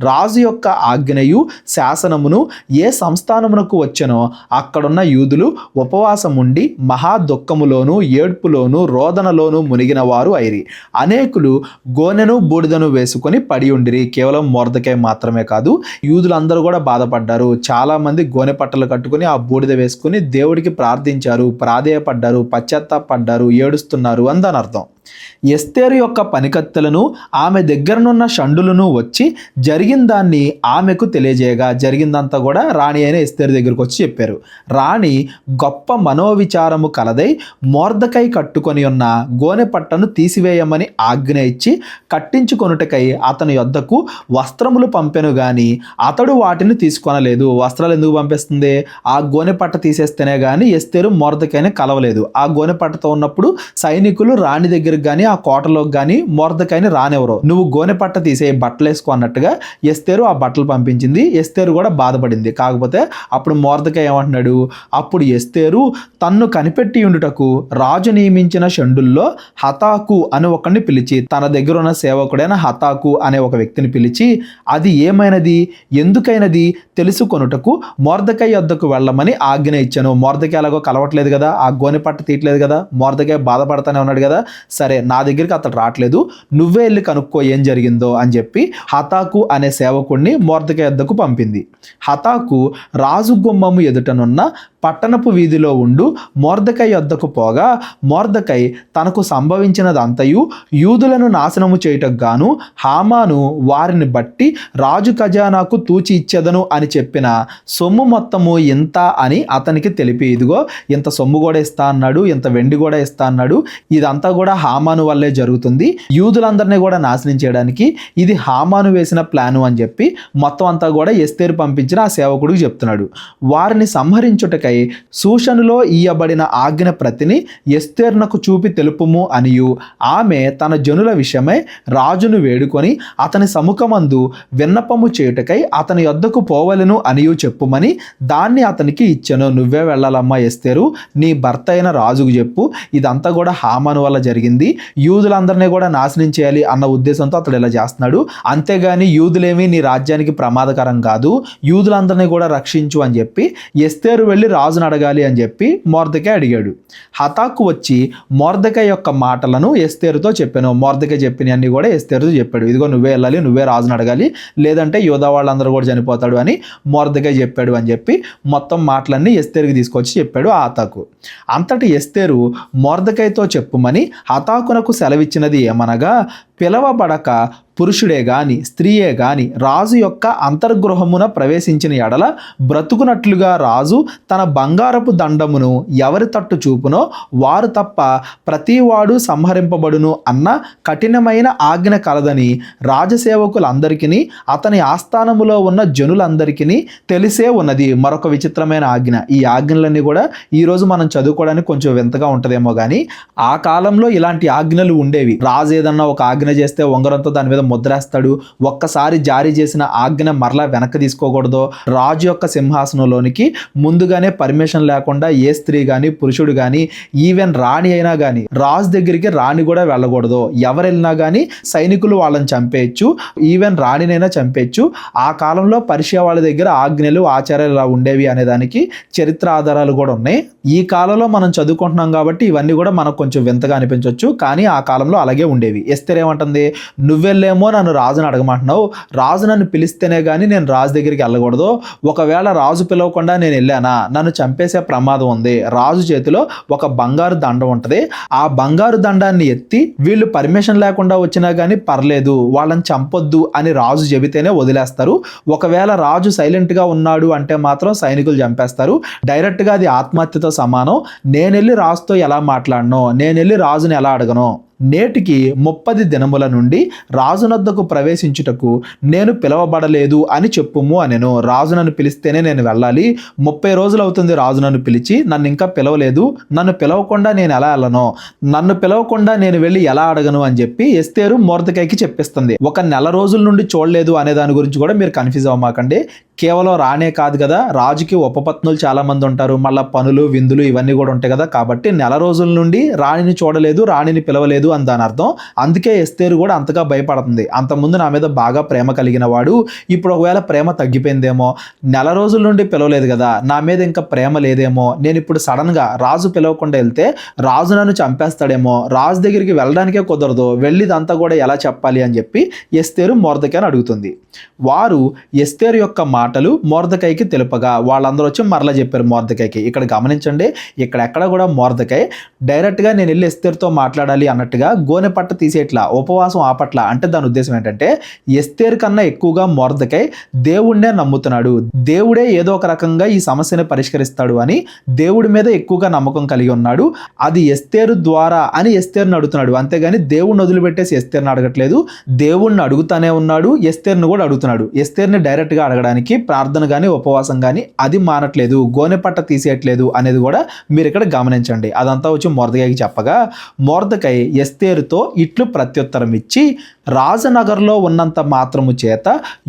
రాజు యొక్క ఆజ్ఞయు శాసనమును ఏ సంస్థానమునకు వచ్చెనో అక్కడున్న యూదులు ఉపవాసం ఉండి మహా దుఃఖములోను ఏడ్పులోను రోదనలోను మునిగిన వారు అయిరి. అనేకులు గోనెను బూడిదను వేసుకొని పడి ఉండిరి. కేవలం మొర్దెకై మాత్రమే కాదు, యూదులందరూ కూడా బాధపడ్డారు. చాలా మంది గోనె పట్టలు కట్టుకుని ఆ బూడిద వేసుకుని దేవుడికి ప్రార్థించారు, ప్రాధేయపడ్డారు, పశ్చాత్తాపడ్డారు, ఏడుస్తున్నారు అని దాని అర్థం. ఎస్తేరు యొక్క పనికత్తెలను ఆమె దగ్గరనున్న షండులను వచ్చి జరిగిన దాన్ని ఆమెకు తెలియజేయగా, జరిగిందంతా కూడా రాణి అయిన ఎస్తేరు దగ్గరకు వచ్చి చెప్పారు. రాణి గొప్ప మనోవిచారము కలదై మొర్దెకై కట్టుకొని ఉన్న గోనె పట్టను తీసివేయమని ఆజ్ఞ ఇచ్చి కట్టించుకొనుటకై అతని యొద్దకు వస్త్రములు పంపెను గాని అతడు వాటిని తీసుకొనలేదు. వస్త్రాలు ఎందుకు పంపిస్తుంది? ఆ గోనె పట్ట తీసేస్తేనే గాని ఎస్తేరు మొర్దెకైని కలవలేదు. ఆ గోనె పట్టతో ఉన్నప్పుడు సైనికులు రాణి దగ్గరికి కానీ ఆ కోటలోకి కానీ మొర్దెకైని రానివ్వరు. నువ్వు గోనె పట్ట తీసే బట్టలు వేసుకో అన్నట్టుగా ఎస్తేరు ఆ బట్టలు పంపించింది. ఎస్తేరు కూడా బాధపడింది. కాకపోతే అప్పుడు మొర్దెకై ఏమంటున్నాడు? అప్పుడు ఎస్తేరు తన్ను కనిపెట్టి ఉండుటకు రాజు నియమించిన షండుల్లో హతాకు అని ఒకరిని పిలిచి, తన దగ్గర ఉన్న సేవకుడైన హతాకు అనే ఒక వ్యక్తిని పిలిచి, అది ఏమైనది ఎందుకైనది తెలుసుకొనుటకు మొర్దెకై యొద్దకు వెళ్ళమని ఆజ్ఞ ఇచ్చాను. మొర్దెకై ఎలాగో కలవట్లేదు కదా, ఆ గోనె పట్ట తీయట్లేదు కదా, మొర్దెకై బాధపడతానే ఉన్నాడు కదా, సరే నా దగ్గరికి అతడు రావట్లేదు, నువ్వే వెళ్ళి కనుక్కో ఏం జరిగిందో అని చెప్పి హతాకు అనే సేవకుడిని మొర్దెకై యొద్దకు పంపింది. హతాకు రాజు గుమ్మము ఎదుటనున్న పట్టణపు వీధిలో ఉండు మొర్దెకై యొద్దకు పోగా, మొర్దెకై తనకు సంభవించినదంతయు యూదులను నాశనము చేయుటకు గాను హామాను వారిని బట్టి రాజు ఖజానాకు తూచి ఇచ్చేదను అని చెప్పిన సొమ్ము మొత్తము ఇంత అని అతనికి తెలిపి, ఇదిగో ఇంత సొమ్ము కూడా ఇస్తా అన్నాడు, ఇంత వెండి కూడా ఇస్తా అన్నాడు, ఇదంతా కూడా హామాను వల్లే జరుగుతుంది, యూదులందరినీ కూడా నాశనం చేయడానికి ఇది హామాను వేసిన ప్లాను అని చెప్పి మొత్తం అంతా కూడా ఎస్తేరు పంపించిన ఆ సేవకుడికి చెప్తున్నాడు. వారిని సంహరించుటకై సూషనులో ఇయ్యబడిన ఆజ్ఞ ప్రతిని ఎస్తేర్నకు చూపి తెలుపుము అనియు, ఆమె తన జనుల విషయమై రాజును వేడుకొని అతని సముఖమందు విన్నపము చేయుటకై అతని యొద్దకు పోవలెను అనియు చెప్పుమని దాన్ని అతనికి ఇచ్చెను. నువ్వే వెళ్ళాలమ్మా ఎస్తేరు, నీ భర్త అయిన రాజుకు చెప్పు, ఇదంతా కూడా హామాను వల్ల జరిగింది, యూదులందరినీ కూడా నాశనం చేయాలి అన్న ఉద్దేశంతో అతడు ఇలా చేస్తున్నాడు, అంతేగాని యూదులేమీ నీ రాజ్యానికి ప్రమాదకరం కాదు, యూదులందరినీ కూడా రక్షించు అని చెప్పి ఎస్తేరు వెళ్ళి రాజును అడగాలి అని చెప్పి మొర్దెకై అడిగాడు. హతాకు వచ్చి మొర్దెకై యొక్క మాటలను ఎస్తేరుతో చెప్పాను. మొర్దెకై చెప్పినవన్నీ కూడా ఎస్తేరుతో చెప్పాడు. ఇదిగో నువ్వే వెళ్ళాలి, నువ్వే రాజును అడగాలి, లేదంటే యూదా వాళ్ళందరూ కూడా చనిపోతాడు అని మొర్దెకై చెప్పాడు అని చెప్పి మొత్తం మాటలన్నీ ఎస్తేరుకి తీసుకొచ్చి చెప్పాడు హతాకు. అంతటి ఎస్తేరు మొర్దెకైతో చెప్పుమని హతాకునకు సెలవిచ్చినది ఏమనగా, పిలవబడక పురుషుడే గాని స్త్రీయే గాని రాజు యొక్క అంతర్గృహమున ప్రవేశించిన ఎడల బ్రతుకునట్లుగా రాజు తన బంగారపు దండమును ఎవరి తట్టు చూపునో వారు తప్ప ప్రతివాడు సంహరింపబడును అన్న కఠినమైన ఆజ్ఞ కలదని రాజసేవకులందరికీ అతని ఆస్థానములో ఉన్న జనులందరికీ తెలిసే ఉన్నది. మరొక విచిత్రమైన ఆజ్ఞ. ఈ ఆజ్ఞలన్నీ కూడా ఈరోజు మనం చదువుకోవడానికి కొంచెం వింతగా ఉంటుందేమో కానీ ఆ కాలంలో ఇలాంటి ఆజ్ఞలు ఉండేవి. రాజు ఏదన్నా ఒక ఆజ్ఞ చేస్తే ఉంగరంతో దాని మీద ముద్రేస్తాడు. ఒక్కసారి జారీ చేసిన ఆజ్ఞ మరలా వెనక్కి తీసుకోకూడదు. రాజు యొక్క సింహాసనంలోనికి ముందుగానే పర్మిషన్ లేకుండా ఏ స్త్రీ కానీ పురుషుడు కానీ ఈవెన్ రాణి అయినా కానీ రాజు దగ్గరికి రాణి కూడా వెళ్ళకూడదు. ఎవరు వెళ్ళినా కానీ సైనికులు వాళ్ళని చంపేయచ్చు, ఈవెన్ రాణినైనా చంపేయచ్చు. ఆ కాలంలో పర్షియా వాళ్ళ దగ్గర ఆజ్ఞలు ఆచారాలు ఇలా ఉండేవి అనే దానికి చరిత్ర ఆధారాలు కూడా ఉన్నాయి. ఈ కాలంలో మనం చదువుకుంటున్నాం కాబట్టి ఇవన్నీ కూడా మనకు కొంచెం వింతగా అనిపించవచ్చు, కానీ ఆ కాలంలో అలాగే ఉండేవి. ఎస్తేరు ఏమంటుంది, నువ్వెళ్ళేమో నన్ను రాజుని అడగమంటున్నావు, రాజు నన్ను పిలిస్తేనే కానీ నేను రాజు దగ్గరికి వెళ్ళకూడదు, ఒకవేళ రాజు పిలవకుండా నేను వెళ్ళానా నన్ను చంపేసే ప్రమాదం ఉంది. రాజు చేతిలో ఒక బంగారు దండం ఉంటుంది, ఆ బంగారు దండాన్ని ఎత్తి వీళ్ళు పర్మిషన్ లేకుండా వచ్చినా కానీ పర్లేదు, వాళ్ళని చంపొద్దు అని రాజు చెబితేనే వదిలేస్తారు. ఒకవేళ రాజు సైలెంట్గా ఉన్నాడు అంటే మాత్రం సైనికులు చంపేస్తారు. డైరెక్ట్గా అది ఆత్మహత్యతో సమానం. నేను వెళ్ళి రాజుతో ఎలా మాట్లాడను, నేను వెళ్ళి రాజుని ఎలా అడగను, నేటికి 30 దినముల నుండి రాజునొద్దకు ప్రవేశించుటకు నేను పిలవబడలేదు అని చెప్పుము అనెను. రాజు నన్ను పిలిస్తేనే నేను వెళ్ళాలి, 30 రోజులు అవుతుంది రాజు నన్ను పిలిచి, నన్ను ఇంకా పిలవలేదు, నన్ను పిలవకుండా నేను ఎలా వెళ్ళను, నన్ను పిలవకుండా నేను వెళ్ళి ఎలా అడగను అని చెప్పి ఎస్తేరు మొర్దెకైకి చెప్పిస్తుంది. ఒక నెల రోజుల నుండి చూడలేదు అనే దాని గురించి కూడా మీరు కన్ఫ్యూజ్ అవ్వమాకండి. కేవలం రానే కాదు కదా, రాజుకి ఉపపత్నులు చాలా మంది ఉంటారు, మళ్ళీ పనులు విందులు ఇవన్నీ కూడా ఉంటాయి కదా, కాబట్టి నెల రోజుల నుండి రాణిని చూడలేదు, రాణిని పిలవలేదు అని దాని అర్థం. అందుకే ఎస్తేరు కూడా అంతగా భయపడుతుంది. అంతకుముందు నా మీద బాగా ప్రేమ కలిగిన వాడు ఇప్పుడు ఒకవేళ ప్రేమ తగ్గిపోయిందేమో, నెల రోజుల నుండి పిలవలేదు కదా, నా మీద ఇంకా ప్రేమ లేదేమో, నేను ఇప్పుడు సడన్ గా రాజు పిలవకుండా వెళ్తే రాజు నన్ను చంపేస్తాడేమో, రాజు దగ్గరికి వెళ్ళడానికే కుదరదు, వెళ్ళి ఇదంతా కూడా ఎలా చెప్పాలి అని చెప్పి ఎస్తేరు మొర్దెకైని అడుగుతుంది. వారు ఎస్తేరు యొక్క మాటలు మొర్దెకైకి తెలుపగా వాళ్ళందరూ వచ్చి మరలా చెప్పారు మొర్దెకైకి. ఇక్కడ గమనించండి, ఇక్కడెక్కడ కూడా మొర్దెకై డైరెక్ట్గా నేను వెళ్ళి ఎస్తేరుతో మాట్లాడాలి అన్నట్టుగా గోనె పట్ట తీసేట్లా, ఉపవాసం ఆపట్లా. అంటే దాని ఉద్దేశం ఏంటంటే ఎస్తేరు కన్నా ఎక్కువగా మొర్దెకై దేవుడినే నమ్ముతున్నాడు, దేవుడే ఏదో ఒక రకంగా ఈ సమస్యని పరిష్కరిస్తాడు అని దేవుడి మీద ఎక్కువగా నమ్మకం కలిగి ఉన్నాడు. అది ఎస్తేరు ద్వారా అని ఎస్తేరుని అడుగుతున్నాడు, అంతేగాని దేవుడిని వదిలిపెట్టేసి ఎస్తేరుని అడగట్లేదు. దేవుణ్ణి అడుగుతానే ఉన్నాడు, ఎస్తేరుని కూడా అడుగుతున్నాడు. ఎస్తేరుని డైరెక్ట్గా అడగడానికి ప్రార్థన కానీ ఉపవాసం కానీ అది మానట్లేదు, గోనె పట్ట తీసేయట్లేదు అనేది కూడా మీరు ఇక్కడ గమనించండి. అదంతా వచ్చి మొర్దెకైకి చెప్పగా మొర్దెకై ఎస్తేరుతో ఇట్లు ప్రత్యుత్తరం ఇచ్చి, రాజనగర్లో ఉన్నంత మాత్రము చేత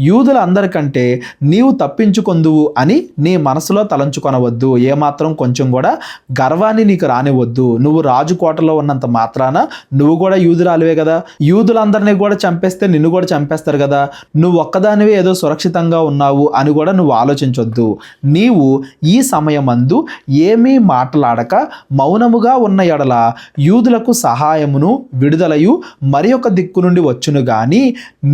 యూదులందరికంటే నీవు తప్పించుకొందువు అని నీ మనసులో తలంచుకొనవద్దు, ఏమాత్రం కొంచెం కూడా గర్వాన్ని నీకు రానివద్దు. నువ్వు రాజు కోటలో ఉన్నంత మాత్రాన నువ్వు కూడా యూదురాలివే కదా, యూదులందరినీ కూడా చంపేస్తే నిన్ను కూడా చంపేస్తారు కదా, నువ్వు ఒక్కదానివే ఏదో సురక్షితంగా ఉన్నావు అని కూడా నువ్వు ఆలోచించొద్దు. నీవు ఈ సమయమందు ఏమీ మాట్లాడక మౌనముగా ఉన్న ఎడల యూదులకు సహాయమును విడుదలయు మరి ఒక దిక్కు నుండి వచ్చును గాని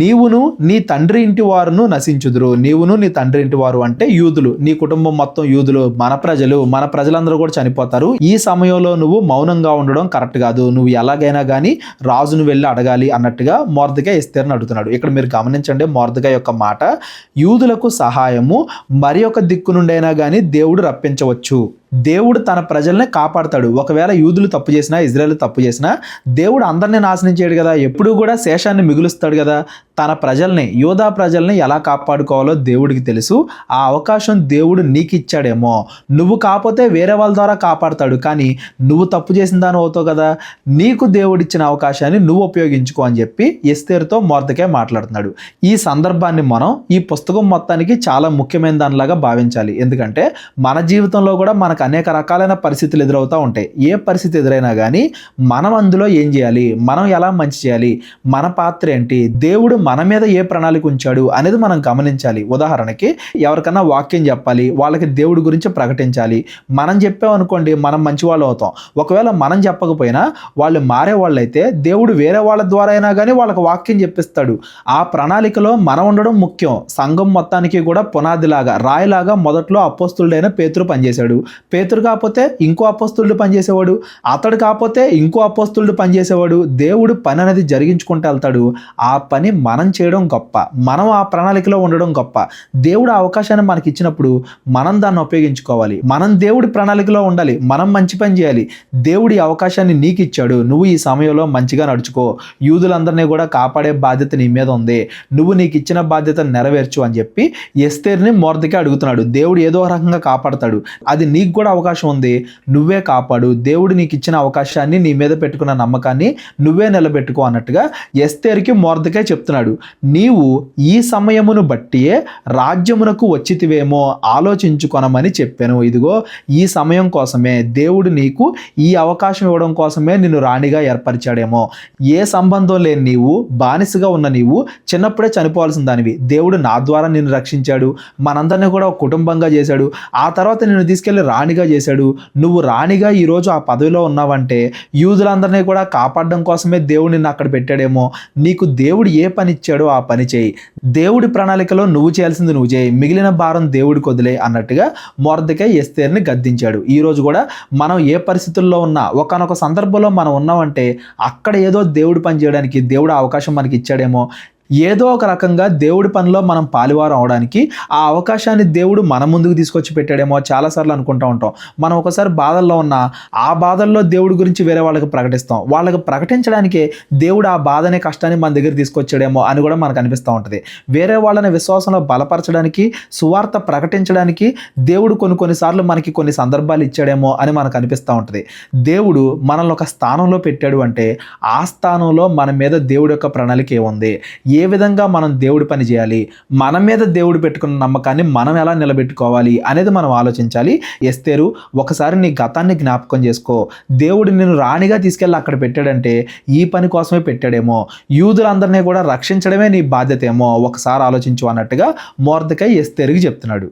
నీవును నీ తండ్రి ఇంటి వారును నశించుదురు. నీవును నీ తండ్రి ఇంటి వారు అంటే యూదులు, నీ కుటుంబం మొత్తం యూదులు, మన ప్రజలందరూ కూడా చనిపోతారు. ఈ సమయంలో నువ్వు మౌనంగా ఉండడం కరెక్ట్ కాదు, నువ్వు ఎలాగైనా కానీ రాజును వెళ్ళి అడగాలి అన్నట్టుగా మొర్దెకై ఎస్తేరుని అడుగుతున్నాడు. ఇక్కడ మీరు గమనించండి మొర్దెకై యొక్క మాట, యూదులకు సహాయము మరి ఒక దిక్కు నుండైనా కానీ దేవుడు రప్పించవచ్చు. దేవుడు తన ప్రజల్ని కాపాడతాడు. ఒకవేళ యూదులు తప్పు చేసినా, ఇజ్రాయేల్ తప్పు చేసినా దేవుడు అందరినీ నాశనం చేయడు కదా, ఎప్పుడు కూడా శేషాన్ని మిగులుస్తాడు కదా. తన ప్రజల్ని, యూదా ప్రజల్ని ఎలా కాపాడుకోవాలో దేవుడికి తెలుసు. ఆ అవకాశం దేవుడు నీకు ఇచ్చాడేమో, నువ్వు కాకపోతే వేరే వాళ్ళ ద్వారా కాపాడతాడు, కానీ నువ్వు తప్పు చేసిన దాని అవుతావు కదా, నీకు దేవుడిచ్చిన అవకాశాన్ని నువ్వు ఉపయోగించుకో అని చెప్పి ఎస్తేరుతో మొర్దెకై మాట్లాడుతున్నాడు. ఈ సందర్భాన్ని మనం ఈ పుస్తకం మొత్తానికి చాలా ముఖ్యమైన దానిలాగా భావించాలి. ఎందుకంటే మన జీవితంలో కూడా మనకు అనేక రకాలైన పరిస్థితులు ఎదురవుతూ ఉంటాయి. ఏ పరిస్థితి ఎదురైనా కానీ మనం అందులో ఏం చేయాలి, మనం ఎలా మంచి చేయాలి, మన పాత్ర ఏంటి, దేవుడు మన మీద ఏ ప్రణాళిక ఉంచాడు అనేది మనం గమనించాలి. ఉదాహరణకి ఎవరికన్నా వాక్యం చెప్పాలి, వాళ్ళకి దేవుడి గురించి ప్రకటించాలి. మనం చెప్పామనుకోండి మనం మంచి వాళ్ళు అవుతాం. ఒకవేళ మనం చెప్పకపోయినా వాళ్ళు మారే వాళ్ళైతే దేవుడు వేరే వాళ్ళ ద్వారా అయినా కానీ వాళ్ళకి వాక్యం చెప్పిస్తాడు. ఆ ప్రణాళికలో మనం ఉండడం ముఖ్యం. సంఘం మొత్తానికి కూడా పునాదిలాగా, రాయిలాగా మొదట్లో అపోస్తులుడైన పేతురు పనిచేశాడు. పేతురు కాకపోతే ఇంకో అపోస్తులుడు పనిచేసేవాడు, అతడు కాకపోతే ఇంకో అపోస్తులుడు పనిచేసేవాడు. దేవుడు పని అనేది జరిగించుకుంటూ వెళ్తాడు. ఆ పని మనం చేయడం గొప్ప, మనం ఆ ప్రణాళికలో ఉండడం గొప్ప. దేవుడు ఆ అవకాశాన్ని మనకి ఇచ్చినప్పుడు మనం దాన్ని ఉపయోగించుకోవాలి. మనం దేవుడి ప్రణాళికలో ఉండాలి, మనం మంచి పని చేయాలి. దేవుడి అవకాశాన్ని నీకు ఇచ్చాడు, నువ్వు ఈ సమయంలో మంచిగా నడుచుకో, యూదులందరినీ కూడా కాపాడే బాధ్యత నీ మీద ఉంది, నువ్వు నీకు ఇచ్చిన బాధ్యత నెరవేర్చు అని చెప్పి ఎస్తేరుని మొర్దెకై అడుగుతున్నాడు. దేవుడు ఏదో రకంగా కాపాడతాడు, అది నీకు కూడా అవకాశం ఉంది, నువ్వే కాపాడు. దేవుడు నీకు ఇచ్చిన అవకాశాన్ని, నీ మీద పెట్టుకున్న నమ్మకాన్ని నువ్వే నిలబెట్టుకో అన్నట్టుగా ఎస్తేరుకి మొర్దెకై చెప్తున్నాడు. నీవు ఈ సమయమును బట్టియే రాజ్యమునకు వచ్చితివేమో ఆలోచించుకొనమని చెప్పాను. ఇదిగో ఈ సమయం కోసమే దేవుడు నీకు ఈ అవకాశం ఇవ్వడం కోసమే నిన్ను రాణిగా ఏర్పరిచాడేమో. ఏ సంబంధం లేని నీవు, బానిసగా ఉన్న నీవు చిన్నప్పుడే చనిపోవాల్సిన దానివి, దేవుడు నా ద్వారా నిన్ను రక్షించాడు, మనందరినీ కూడా ఒక కుటుంబంగా చేశాడు, ఆ తర్వాత నిన్ను తీసుకెళ్లి రాణిగా చేశాడు. నువ్వు రాణిగా ఈరోజు ఆ పదవిలో ఉన్నావంటే యూదులందరినీ కూడా కాపాడడం కోసమే దేవుడు నిన్ను అక్కడ పెట్టాడేమో. నీకు దేవుడు ఏ పని ఇచ్చాడో ఆ పని చేయి, దేవుడి ప్రణాళికలో నువ్వు చేయాల్సింది నువ్వు చేయి, మిగిలిన భారం దేవుడికి వదిలే అన్నట్టుగా మొర్దెకై ఎస్తేరుని గద్దించాడు. ఈరోజు కూడా మనం ఏ పరిస్థితుల్లో ఉన్నా, ఒకానొక సందర్భంలో మనం ఉన్నామంటే అక్కడ ఏదో దేవుడు పని చేయడానికి దేవుడు అవకాశం మనకి ఇచ్చాడేమో. ఏదో ఒక రకంగా దేవుడి పనిలో మనం పాలువారం అవడానికి ఆ అవకాశాన్ని దేవుడు మన ముందుకు తీసుకొచ్చి పెట్టాడేమో చాలాసార్లు అనుకుంటూ ఉంటాం. మనం ఒకసారి బాధల్లో ఉన్నా ఆ బాధల్లో దేవుడి గురించి వేరే వాళ్ళకి ప్రకటిస్తాం. వాళ్ళకి ప్రకటించడానికే దేవుడు ఆ బాధనే కష్టాన్ని మన దగ్గర తీసుకొచ్చాడేమో అని కూడా మనకు అనిపిస్తూ ఉంటుంది. వేరే వాళ్ళని విశ్వాసంలో బలపరచడానికి, సువార్త ప్రకటించడానికి దేవుడు కొన్నిసార్లు మనకి కొన్ని సందర్భాలు ఇచ్చాడేమో అని మనకు అనిపిస్తూ ఉంటుంది. దేవుడు మనల్ని ఒక స్థానంలో పెట్టాడు అంటే ఆ స్థానంలో మన మీద దేవుడి యొక్క ప్రణాళిక ఏముంది, ఏ విధంగా మనం దేవుడి పని చేయాలి, మన మీద దేవుడు పెట్టుకున్న నమ్మకాన్ని మనం ఎలా నిలబెట్టుకోవాలి అనేది మనం ఆలోచించాలి. ఎస్తేరు, ఒకసారి నీ గతాన్ని జ్ఞాపకం చేసుకో. దేవుడు నిన్ను రాణిగా తీసుకెళ్ళి అక్కడ పెట్టాడంటే ఈ పని కోసమే పెట్టాడేమో, యూదులందరినీ కూడా రక్షించడమే నీ బాధ్యత ఏమో ఒకసారి ఆలోచించు అన్నట్టుగా మొర్దెకై ఎస్తేరుకి చెప్తున్నాడు.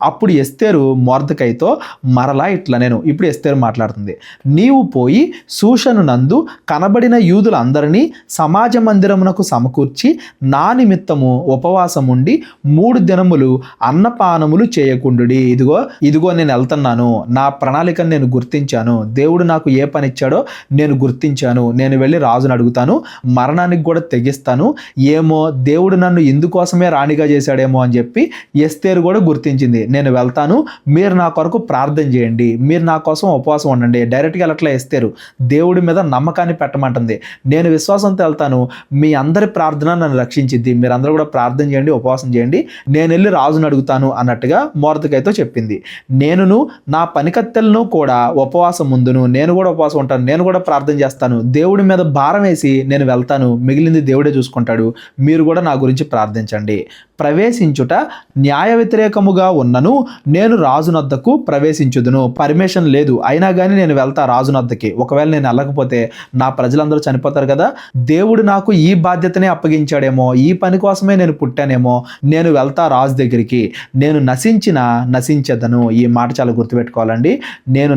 అప్పుడు ఎస్తేరు మొర్దెకైతో మరలా ఇట్లా, ఇప్పుడు ఎస్తేరు మాట్లాడుతుంది, నీవు పోయి శూషను నందు కనబడిన యూదులందరినీ సమాజ మందిరమునకు సమకూర్చి నా నిమిత్తము ఉపవాసముండి 3 దినములు అన్నపానములు చేయకుండుడి. ఇదిగో నేను వెళ్తున్నాను, నా ప్రణాళికను నేను గుర్తించాను, దేవుడు నాకు ఏ పని ఇచ్చాడో నేను గుర్తించాను, నేను వెళ్ళి రాజును అడుగుతాను, మరణానికి కూడా తెగిస్తాను, ఏమో దేవుడు నన్ను ఇందుకోసమే రాణిగా చేశాడేమో అని చెప్పి ఎస్తేరు కూడా గుర్తించింది. నేను వెళ్తాను, మీరు నా కొరకు ప్రార్థన చేయండి, మీరు నా కోసం ఉపవాసం ఉండండి. డైరెక్ట్గా వెళ్ళట్లా ఎస్తేరు, దేవుడి మీద నమ్మకాన్ని పెట్టమంటుంది. నేను విశ్వాసంతో వెళ్తాను, మీ అందరి ప్రార్థన నన్ను రక్షించింది, మీరందరూ కూడా ప్రార్థన చేయండి, ఉపవాసం చేయండి, నేను వెళ్ళి రాజును అడుగుతాను అన్నట్టుగా మొర్దెకైతో చెప్పింది. నేనును నా పనికత్తెలను కూడా ఉపవాసం ముందును, నేను కూడా ఉపవాసం ఉంటాను, నేను కూడా ప్రార్థన చేస్తాను, దేవుడి మీద భారం వేసి నేను వెళ్తాను, మిగిలింది దేవుడే చూసుకుంటాడు, మీరు కూడా నా గురించి ప్రార్థించండి. ప్రవేశించుట న్యాయ వ్యతిరేకముగా ఉన్నను నేను రాజునొద్దకు ప్రవేశించుదును. పర్మిషన్ లేదు, అయినా కానీ నేను వెళ్తా రాజునొద్దకి. ఒకవేళ నేను వెళ్ళకపోతే నా ప్రజలందరూ చనిపోతారు కదా, దేవుడు నాకు ఈ బాధ్యతనే అప్పగించాడేమో, ఈ పని కోసమే నేను పుట్టానేమో, నేను వెళ్తా రాజు దగ్గరికి. నేను నశించదను. ఈ మాట చాలా గుర్తుపెట్టుకోవాలండి. నేను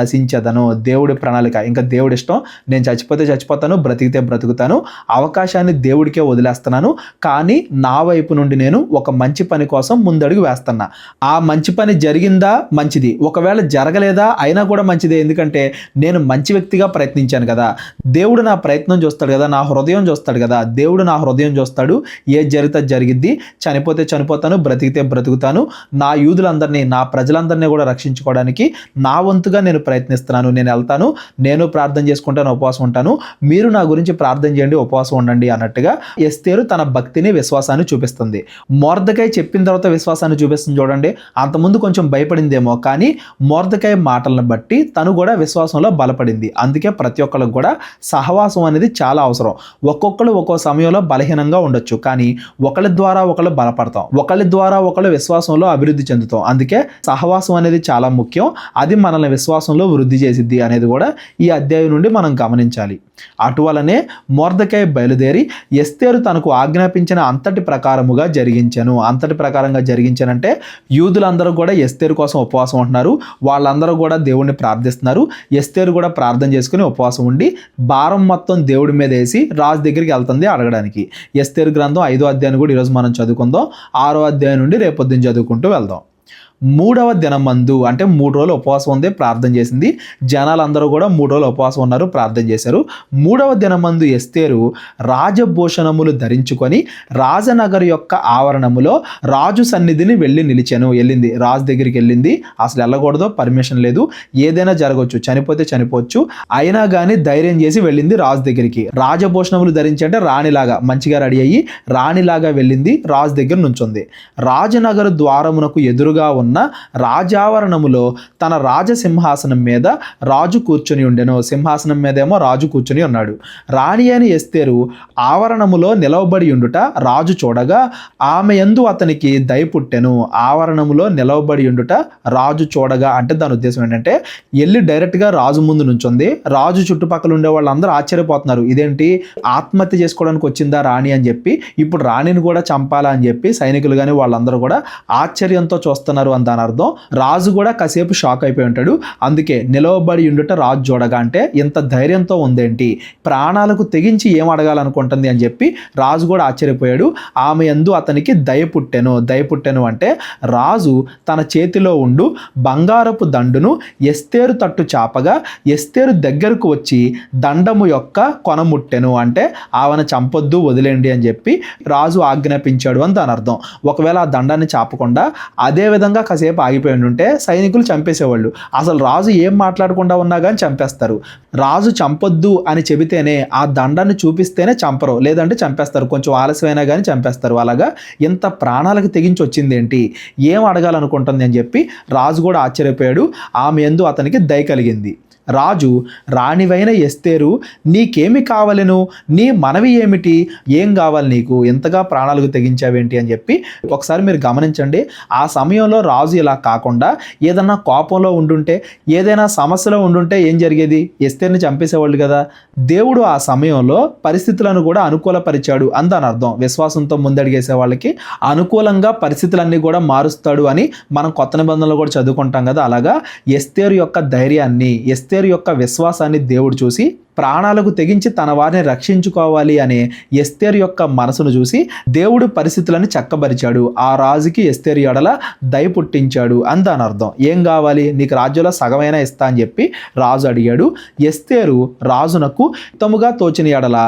నశించదను. దేవుడి ప్రణాళిక, ఇంకా దేవుడి ఇష్టం. నేను చచ్చిపోతే చచ్చిపోతాను, బ్రతికితే బ్రతుకుతాను, అవకాశాన్ని దేవుడికే వదిలేస్తున్నాను. కానీ నా వైపు నుండి నేను ఒక మంచి పని కోసం ముందడుగు వేస్తున్నా. ఆ మంచి పని జరిగిందా మంచిది, ఒకవేళ జరగలేదా అయినా కూడా మంచిదే. ఎందుకంటే నేను మంచి వ్యక్తిగా ప్రయత్నించాను కదా, దేవుడు నా ప్రయత్నం చూస్తాడు కదా, నా హృదయం చూస్తాడు కదా, దేవుడు నా హృదయం చూస్తాడు. ఏది జరిగితే జరిగిద్ది, చనిపోతే చనిపోతాను, బ్రతికితే బ్రతుకుతాను, నా యూదులందరినీ, నా ప్రజలందరినీ కూడా రక్షించుకోవడానికి నా వంతుగా నేను ప్రయత్నిస్తున్నాను. నేను వెళ్తాను, నేను ప్రార్థన చేసుకుంటాను, ఉపవాసం ఉంటాను, మీరు నా గురించి ప్రార్థన చేయండి, ఉపవాసం ఉండండి అన్నట్టుగా ఎస్తేరు తన భక్తిని, విశ్వాసాన్ని చూపిస్తుంది. మొర్దెకై చెప్పిన తర్వాత విశ్వాసాన్ని చూపిస్తుంది చూడండి. అంతకుముందు కొంచెం భయపడిందేమో, కానీ మొర్దెకై మాటలను బట్టి తను కూడా విశ్వాసంలో బలపడింది. అందుకే ప్రతి ఒక్కరికి కూడా సహవాసం అనేది చాలా అవసరం. ఒక్కొక్కరు ఒక్కో సమయంలో బలహీనంగా ఉండొచ్చు, కానీ ఒకళ్ళ ద్వారా ఒకళ్ళు బలపడతాం, ఒకళ్ళ ద్వారా ఒకళ్ళు విశ్వాసంలో అభివృద్ధి చెందుతాం. అందుకే సహవాసం అనేది చాలా ముఖ్యం. అది మనల్ని విశ్వాసంలో వృద్ధి చేసిద్ది అనేది కూడా ఈ అధ్యాయం నుండి మనం గమనించాలి. అటువలనే మొర్దెకై బయలుదేరి ఎస్తేరు తనకు ఆజ్ఞాపించిన అంతటి ప్రకారంగా జరిగించానంటే యూదులందరూ కూడా ఎస్తేరు కోసం ఉపవాసం ఉంటున్నారు, వాళ్ళందరూ కూడా దేవుడిని ప్రార్థిస్తున్నారు. ఎస్తేరు కూడా ప్రార్థన చేసుకుని ఉపవాసం ఉండి భారం మొత్తం దేవుడి మీద వేసి రాజు దగ్గరికి వెళ్తుంది అడగడానికి. ఎస్తేరు గ్రంథం 5వ అధ్యాయాన్ని కూడా ఈరోజు మనం చదువుకుందాం. 6వ అధ్యాయం నుండి రేపొద్దున చదువుకుంటూ వెళ్దాం. 3వ దినమందు అంటే 3 రోజులు ఉపవాసం ఉంది, ప్రార్థన చేసింది. జనాలందరూ కూడా 3 రోజులు ఉపవాసం ఉన్నారు, ప్రార్థన చేశారు. 3వ దినమందు ఎస్తేరు రాజభూషణములు ధరించుకొని రాజనగర్ యొక్క ఆవరణములో రాజు సన్నిధిని వెళ్ళింది. రాజు దగ్గరికి వెళ్ళింది. అసలు వెళ్ళకూడదు, పర్మిషన్ లేదు, ఏదైనా జరగవచ్చు, చనిపోతే చనిపోవచ్చు, అయినా కానీ ధైర్యం చేసి వెళ్ళింది రాజు దగ్గరికి. రాజభూషణములు ధరించి అంటే రాణిలాగా మంచిగా రెడీ అయ్యి రాణిలాగా వెళ్ళింది, రాజు దగ్గర నుంచుంది. రాజనగరు ద్వారమునకు ఎదురుగా ఉన్న రాజావరణములో తన రాజసింహాసనం మీద రాజు కూర్చొని ఉండెను. సింహాసనం మీదేమో రాజు కూర్చొని ఉన్నాడు. రాణి అని ఎస్తేరు ఆవరణములో నిలవబడి ఉండుట రాజు చూడగా ఆమె యందు అతనికి దయ పుట్టెను. ఆవరణములో నిలవబడి ఉండుట రాజు చూడగా అంటే దాని ఉద్దేశం ఏంటంటే వెళ్ళి డైరెక్ట్గా రాజు ముందు నుంచుంది. రాజు చుట్టుపక్కల ఉండే వాళ్ళందరూ ఆశ్చర్యపోతున్నారు, ఇదేంటి ఆత్మహత్య చేసుకోవడానికి వచ్చిందా రాణి అని చెప్పి, ఇప్పుడు రాణిని కూడా చంపాలా అని చెప్పి సైనికులు కానీ వాళ్ళందరూ కూడా ఆశ్చర్యంతో చూస్తున్నారు. వస్తున్నారు అని దాని అర్థం. రాజు కూడా కాసేపు షాక్ అయిపోయి ఉంటాడు. అందుకే నిలవబడి ఉండుట రాజు చూడగా అంటే ఇంత ధైర్యంతో ఉందేంటి, ప్రాణాలకు తెగించి ఏం అడగాలనుకుంటుంది అని చెప్పి రాజు కూడా ఆశ్చర్యపోయాడు. ఆమె యందు అతనికి దయ పుట్టెను అంటే రాజు తన చేతిలో ఉండు బంగారపు దండును ఎస్తేరు తట్టు చాపగా ఎస్తేరు దగ్గరకు వచ్చి దండము యొక్క కొనముట్టెను అంటే ఆమెను చంపొద్దు, వదిలేండి అని చెప్పి రాజు ఆజ్ఞాపించాడు అని దాని అర్థం. ఒకవేళ ఆ దండాన్ని చాపకుండా అదే విధంగా కాసేపు ఆగిపోయి ఉంటే సైనికులు చంపేసేవాళ్ళు. అసలు రాజు ఏం మాట్లాడకుండా ఉన్నా కానీ చంపేస్తారు. రాజు చంపొద్దు అని చెబితేనే, ఆ దండాన్ని చూపిస్తేనే చంపరు, లేదంటే చంపేస్తారు. కొంచెం ఆలస్యమైనా కానీ చంపేస్తారు. అలాగా ఇంత ప్రాణాలకు తెగించి వచ్చింది ఏంటి, ఏం అడగాలనుకుంటుంది అని చెప్పి రాజు కూడా ఆశ్చర్యపోయాడు. ఆమె యందు అతనికి దయ కలిగింది. రాజు, రాణివైన ఎస్తేరు, నీకేమి కావలెను, నీ మనవి ఏమిటి, ఏం కావాలి నీకు, ఎంతగా ప్రాణాలకు తెగించావేంటి అని చెప్పి ఒకసారి మీరు గమనించండి. ఆ సమయంలో రాజు ఇలా కాకుండా ఏదన్నా కోపంలో ఉండుంటే, ఏదైనా సమస్యలో ఉండుంటే ఏం జరిగేది, ఎస్తేర్ని చంపేసేవాళ్ళు కదా. దేవుడు ఆ సమయంలో పరిస్థితులను కూడా అనుకూలపరిచాడు అని దాని అర్థం. విశ్వాసంతో ముందడిగేసే వాళ్ళకి అనుకూలంగా పరిస్థితులన్నీ కూడా మారుస్తాడు అని మనం కొత్త నిబంధనలు కూడా చదువుకుంటాం కదా. అలాగా ఎస్తేరు యొక్క ధైర్యాన్ని, ఎస్తేరు యొక్క విశ్వాసాన్ని దేవుడు చూసి ప్రాణాలకు తెగించి తన వారిని రక్షించుకోవాలి అనే ఎస్తేరు యొక్క మనసును చూసి దేవుడు పరిస్థితులను చక్కబరిచాడు. ఆ రాజుకి ఎస్తేరు ఎడల దయ పుట్టించాడు అని దాని అర్థం. ఏం కావాలి, నీకు రాజ్యంలో సగమైనా ఇస్తా అని చెప్పి రాజు అడిగాడు. ఎస్తేరు రాజునకు హితముగా తోచిన ఎడల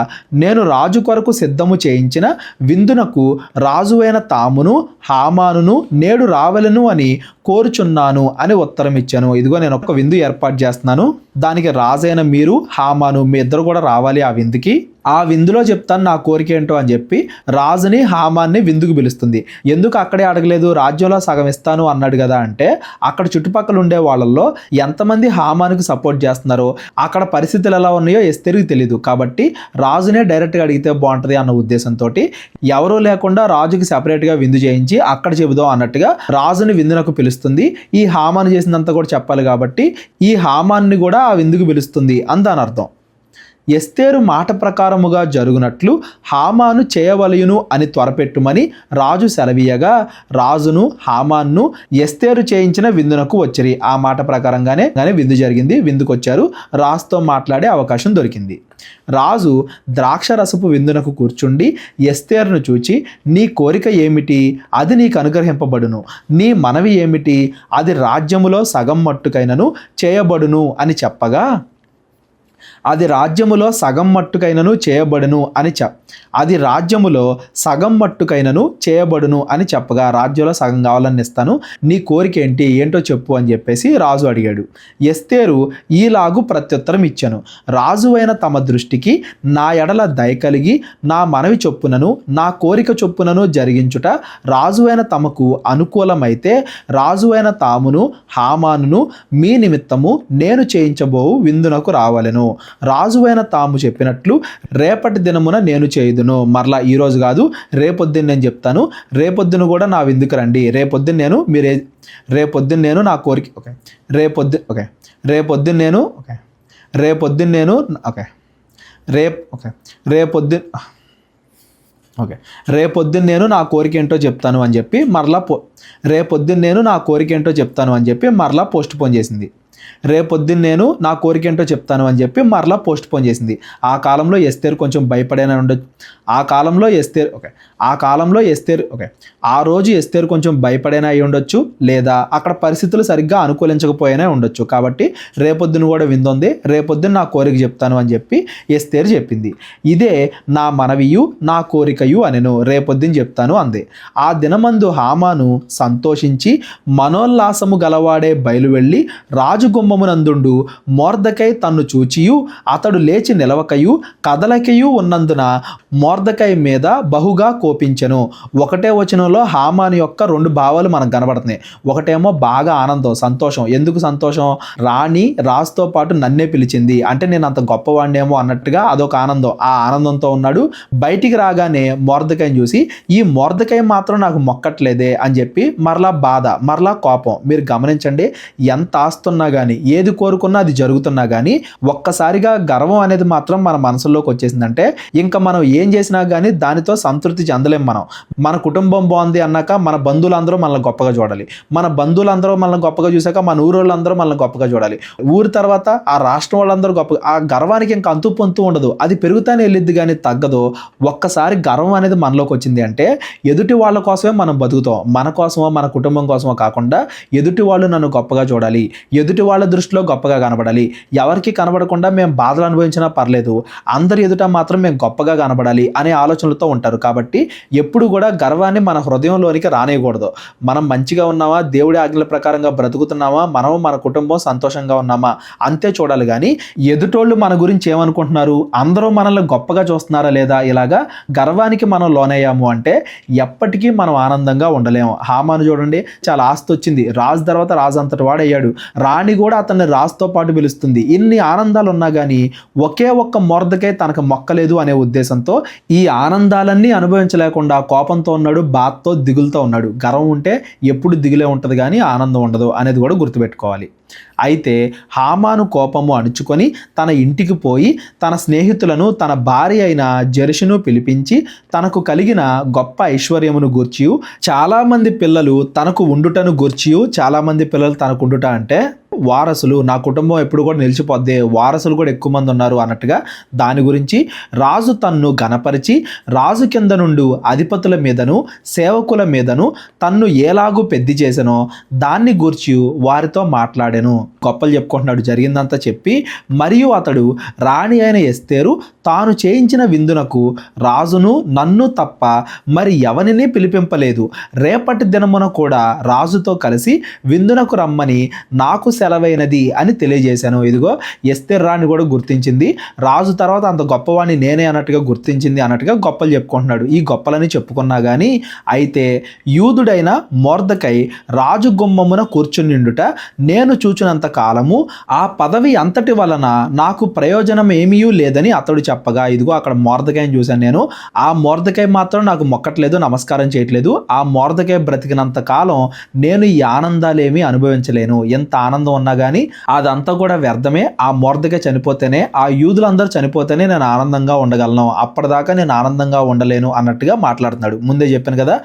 నేను రాజు కొరకు సిద్ధము చేయించిన విందునకు రాజువైన తామును హామానును నేడు రావలను అని కోరుచున్నాను అని ఉత్తరం ఇచ్చాను. ఇదిగో నేను ఒక విందు ఏర్పాటు చేస్తున్నాను, దానికి రాజైన మీరు హామాను మీ ఇద్దరు కూడా రావాలి ఆ విందుకి. ఆ విందులో చెప్తాను నా కోరిక ఏంటో అని చెప్పి రాజుని హామాన్ని విందుకు పిలుస్తుంది. ఎందుకు అక్కడే అడగలేదు, రాజ్యంలో సగం ఇస్తాను అన్నాడు కదా అంటే, అక్కడ చుట్టుపక్కల ఉండే వాళ్ళల్లో ఎంతమంది హామానికి సపోర్ట్ చేస్తున్నారో, అక్కడ పరిస్థితులు ఎలా ఉన్నాయో ఎస్తేరుకి తెలియదు. కాబట్టి రాజునే డైరెక్ట్గా అడిగితే బాగుంటుంది అన్న ఉద్దేశంతో ఎవరూ లేకుండా రాజుకి సెపరేట్గా విందు చేయించి అక్కడ చెబుదాం అన్నట్టుగా రాజుని విందునకు పిలుస్తుంది. ఈ హామాను చేసినంత కూడా చెప్పాలి కాబట్టి ఈ హామాన్ని కూడా ఆ విందుకు పిలుస్తుంది అని దాని అర్థం. ఎస్తేరు మాట ప్రకారముగా జరుగునట్లు హామాను చేయవలయును అని త్వరపెట్టుమని రాజు సెలవీయగా రాజును హామాన్ను ఎస్తేరు చేయించిన విందునకు వచ్చిరి. ఆ మాట ప్రకారంగానే విందు జరిగింది. విందుకు వచ్చారు. రాజుతో మాట్లాడే అవకాశం దొరికింది. రాజు ద్రాక్షరసపు విందునకు కూర్చుండి ఎస్తేరును చూచి, నీ కోరిక ఏమిటి, అది నీకు అనుగ్రహింపబడును, నీ మనవి ఏమిటి, అది రాజ్యములో సగం మట్టుకైనను చేయబడును అని చెప్పగా, అది రాజ్యములో సగం మట్టుకైనను చేయబడును అని అది రాజ్యములో సగం మట్టుకైనను చేయబడును అని చెప్పగా, రాజ్యంలో సగం కావాలని ఇస్తాను, నీ కోరిక ఏంటో చెప్పు అని చెప్పేసి రాజు అడిగాడు. ఎస్తేరు ఈలాగు ప్రత్యుత్తరం ఇచ్చాను, రాజువైన తమ దృష్టికి నా ఎడల దయ కలిగి నా మనవి చొప్పునను నా కోరిక చొప్పునను జరిగించుట రాజువైన తమకు అనుకూలమైతే రాజువైన తామును హామానును మీ నిమిత్తము నేను చేయించబోవు విందునకు రావలెను. రాజువైన తాము చెప్పినట్లు రేపటి దినమున నేను చేయుదును. మరలా ఈరోజు కాదు, రేపొద్దున నేను చెప్తాను. రేపొద్దున కూడా నా విందుకు రండి. రేపొద్దున నేను నా కోరిక రేపొద్దున నేను నా కోరిక ఏంటో చెప్తాను అని చెప్పి మరలా పోస్ట్ పోన్ చేసింది. రేపొద్దున నేను నా కోరిక ఏంటో చెప్తాను అని చెప్పి మరలా పోస్ట్ పోన్ చేసింది. ఆ కాలంలో ఎస్తేరు కొంచెం భయపడేనా ఉండొచ్చు. ఆ రోజు ఎస్తేరు కొంచెం భయపడేనా అయి ఉండొచ్చు, లేదా అక్కడ పరిస్థితులు సరిగ్గా అనుకూలించకపోయినా ఉండొచ్చు. కాబట్టి రేపొద్దున కూడా విందుంది, రేపొద్దున నా కోరిక చెప్తాను అని చెప్పి ఎస్తేరు చెప్పింది. ఇదే నా మనవియు నా కోరికయు అనెను, రేపొద్దున చెప్తాను అంది. ఆ దినమందు హామాను సంతోషించి మనోల్లాసము గలవాడే బయలు వెళ్ళి రాజుగుమ్మమునందుండు మొర్దెకై తన్ను చూచియు అతడు లేచి నిలవకయు కదలకయు ఉన్నందున మొర్దెకై మీద బహుగా కోపించెను. ఒకటే వచనంలో హామాను యొక్క రెండు భావాలు మనకు కనబడుతున్నాయి. ఒకటేమో బాగా ఆనందం, సంతోషం. ఎందుకు సంతోషం, రాణి రాజుతో పాటు నన్నే పిలిచింది అంటే నేను అంత గొప్పవాడినేమో అన్నట్టుగా అదొక ఆనందం. ఆ ఆనందంతో ఉన్నాడు. బయటికి రాగానే మొర్దెకైని చూసి ఈ మొర్దెకై మాత్రం నాకు మొక్కట్లేదే అని చెప్పి మరలా బాధ, మరలా కోపం. మీరు గమనించండి, ఎంత ఆస్తున్నా కానీ ఏది కోరుకున్నా అది జరుగుతున్నా కానీ ఒక్కసారిగా గర్వం అనేది మాత్రం మన మనసులోకి వచ్చేసిందంటే ఇంకా మనం ఏం చేసినా కానీ దానితో సంతృప్తి అందలేం మనం. మన కుటుంబం బాగుంది అన్నాక మన బంధువులందరూ మనల్ని గొప్పగా చూడాలి, మన బంధువులందరూ మనల్ని గొప్పగా చూసాక మన ఊరోళ్ళందరూ మనల్ని గొప్పగా చూడాలి, ఊరి తర్వాత ఆ రాష్ట్రం వాళ్ళందరూ గొప్ప. ఆ గర్వానికి ఇంకా అంతు పొంతు ఉండదు, అది పెరుగుతానే వెళ్ళిద్ది కానీ తగ్గదు. ఒక్కసారి గర్వం అనేది మనలోకి వచ్చింది అంటే ఎదుటి వాళ్ళ కోసమే మనం బతుకుతాం, మన కోసమో మన కుటుంబం కోసమో కాకుండా ఎదుటి వాళ్ళు నన్ను గొప్పగా చూడాలి, ఎదుటి వాళ్ళ దృష్టిలో గొప్పగా కనబడాలి, ఎవరికి కనబడకుండా మేము బాధలు అనుభవించినా పర్లేదు, అందరి ఎదుట మాత్రం మేము గొప్పగా కనబడాలి అనే ఆలోచనలతో ఉంటారు. కాబట్టి ఎప్పుడు కూడా గర్వాన్ని మన హృదయంలోనికి రానేయకూడదు. మనం మంచిగా ఉన్నామా, దేవుడి ఆజ్ఞల ప్రకారంగా బ్రతుకుతున్నామా, మనం మన కుటుంబం సంతోషంగా ఉన్నామా అంతే చూడాలి. కానీ ఎదుటోళ్ళు మన గురించి ఏమనుకుంటున్నారు, అందరూ మనల్ని గొప్పగా చూస్తున్నారా లేదా, ఇలాగా గర్వానికి మనం లోనయ్యాము అంటే ఎప్పటికీ మనం ఆనందంగా ఉండలేము. హామాను చూడండి, చాలా ఆస్తి వచ్చింది, రాజు తర్వాత రాజు అంతటి వాడయ్యాడు, రాణి కూడా అతన్ని రాజుతో పాటు పిలుస్తుంది. ఇన్ని ఆనందాలు ఉన్నా కానీ ఒకే ఒక్క మొర్దకై తనకు మొక్కలేదు అనే ఉద్దేశంతో ఈ ఆనందాలన్నీ అనుభవించలేకుండా కోపంతో ఉన్నాడు, బాధతో దిగులుతో ఉన్నాడు. గర్వం ఉంటే ఎప్పుడు దిగులే ఉంటుంది కానీ ఆనందం ఉండదు అనేది కూడా గుర్తుపెట్టుకోవాలి. అయితే హామాను కోపము అణుచుకొని తన ఇంటికి పోయి తన స్నేహితులను తన భార్య అయిన జెరషును పిలిపించి తనకు కలిగిన గొప్ప ఐశ్వర్యమును గూర్చియు చాలామంది పిల్లలు తనకు ఉండుటను గూర్చియు, చాలామంది పిల్లలు తనకు ఉండుట అంటే వారసులు, నా కుటుంబం ఎప్పుడు కూడా నిలిచిపోద్ది, వారసులు కూడా ఎక్కువ మంది ఉన్నారు అన్నట్టుగా దాని గురించి రాజు తన్ను గనపరిచి రాజు కింద నుండి అధిపతుల మీదను సేవకుల మీదను తన్ను ఏలాగూ పెద్ది చేసెనో దాన్ని గూర్చి వారితో మాట్లాడాను. గొప్పలు చెప్పుకుంటున్నాడు, జరిగిందంతా చెప్పి. మరియు అతడు రాణి అయిన ఎస్తేరు తాను చేయించిన విందునకు రాజును నన్ను తప్ప మరి ఎవరిని పిలిపింపలేదు, రేపటి దినమున కూడా రాజుతో కలిసి విందునకు రమ్మని నాకు సెలవైనది అని తెలియజేశాను. ఇదిగో ఎస్తేర్ రాణి కూడా గుర్తించింది, రాజు తర్వాత అంత గొప్పవాణ్ణి నేనే అన్నట్టుగా గుర్తించింది అన్నట్టుగా గొప్పలు చెప్పుకుంటున్నాడు. ఈ గొప్పలని చెప్పుకున్నా కానీ అయితే యూదుడైన మొర్దెకై రాజు గుమ్మమున కూర్చునిండుట నేను చూచినంత కాలము ఆ పదవి అంతటి వలన నాకు ప్రయోజనం ఏమీ లేదని అతడు చెప్పగా, ఇదిగో అక్కడ మొర్దెకైని చూశాను నేను, ఆ మొర్దెకై మాత్రం నాకు మొక్కట్లేదు, నమస్కారం చేయట్లేదు, ఆ మొర్దెకై బ్రతికినంత కాలం నేను ఈ ఆనందాలేమీ అనుభవించలేను. ఎంత ఆనందం ఉన్నా కానీ అదంతా కూడా వ్యర్థమే. ఆ మొర్దెకై చనిపోతేనే, ఆ యూదులందరూ చనిపోతేనే నేను ఆనందంగా ఉండగలను, అప్పటిదాకా నేను ఆనందంగా ఉండలేను అన్నట్టుగా మాట్లాడుతున్నాడు. ముందే చెప్పాను కదా,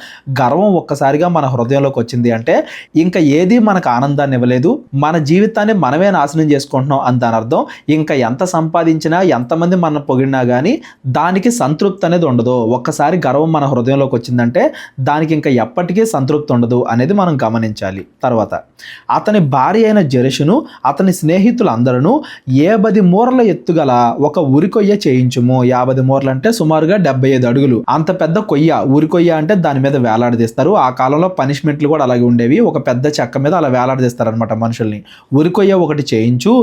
గర్వం ఒక్కసారిగా మన హృదయంలోకి వచ్చింది అంటే ఇంకా ఏది మనకు ఆనందాన్ని ఇవ్వలేదు, మన జీవితాన్ని మనమే నాశనం చేసుకుంటున్నాం అని దాని అర్థం. ఇంకా ఎంత సంపాదించినా ఎంతమంది మన పొగిడినా కానీ దానికి సంతృప్తి అనేది ఉండదు. ఒక్కసారి గర్వం మన హృదయంలోకి వచ్చిందంటే దానికి ఇంకా ఎప్పటికీ సంతృప్తి ఉండదు అనేది మనం గమనించాలి. తర్వాత అతని భార్య అయిన జెరషును అతని స్నేహితులందరూ 50 మూరల ఎత్తుగల ఒక ఉరికొయ్య చేయించుము. 50 మూరలు అంటే సుమారుగా 75 అడుగులు అంత పెద్ద కొయ్య. ఉరికొయ్య అంటే దాని మీద వేలాడదీస్తారు. ఆ కాలంలో పనిష్మెంట్లు కూడా అలాగే ఉండేవి, ఒక పెద్ద చెక్క మీద అలా వేలాడదీస్తారు అనమాట మనుషుల్ని. ఉరికొయ్య ఒకటి చేయించు,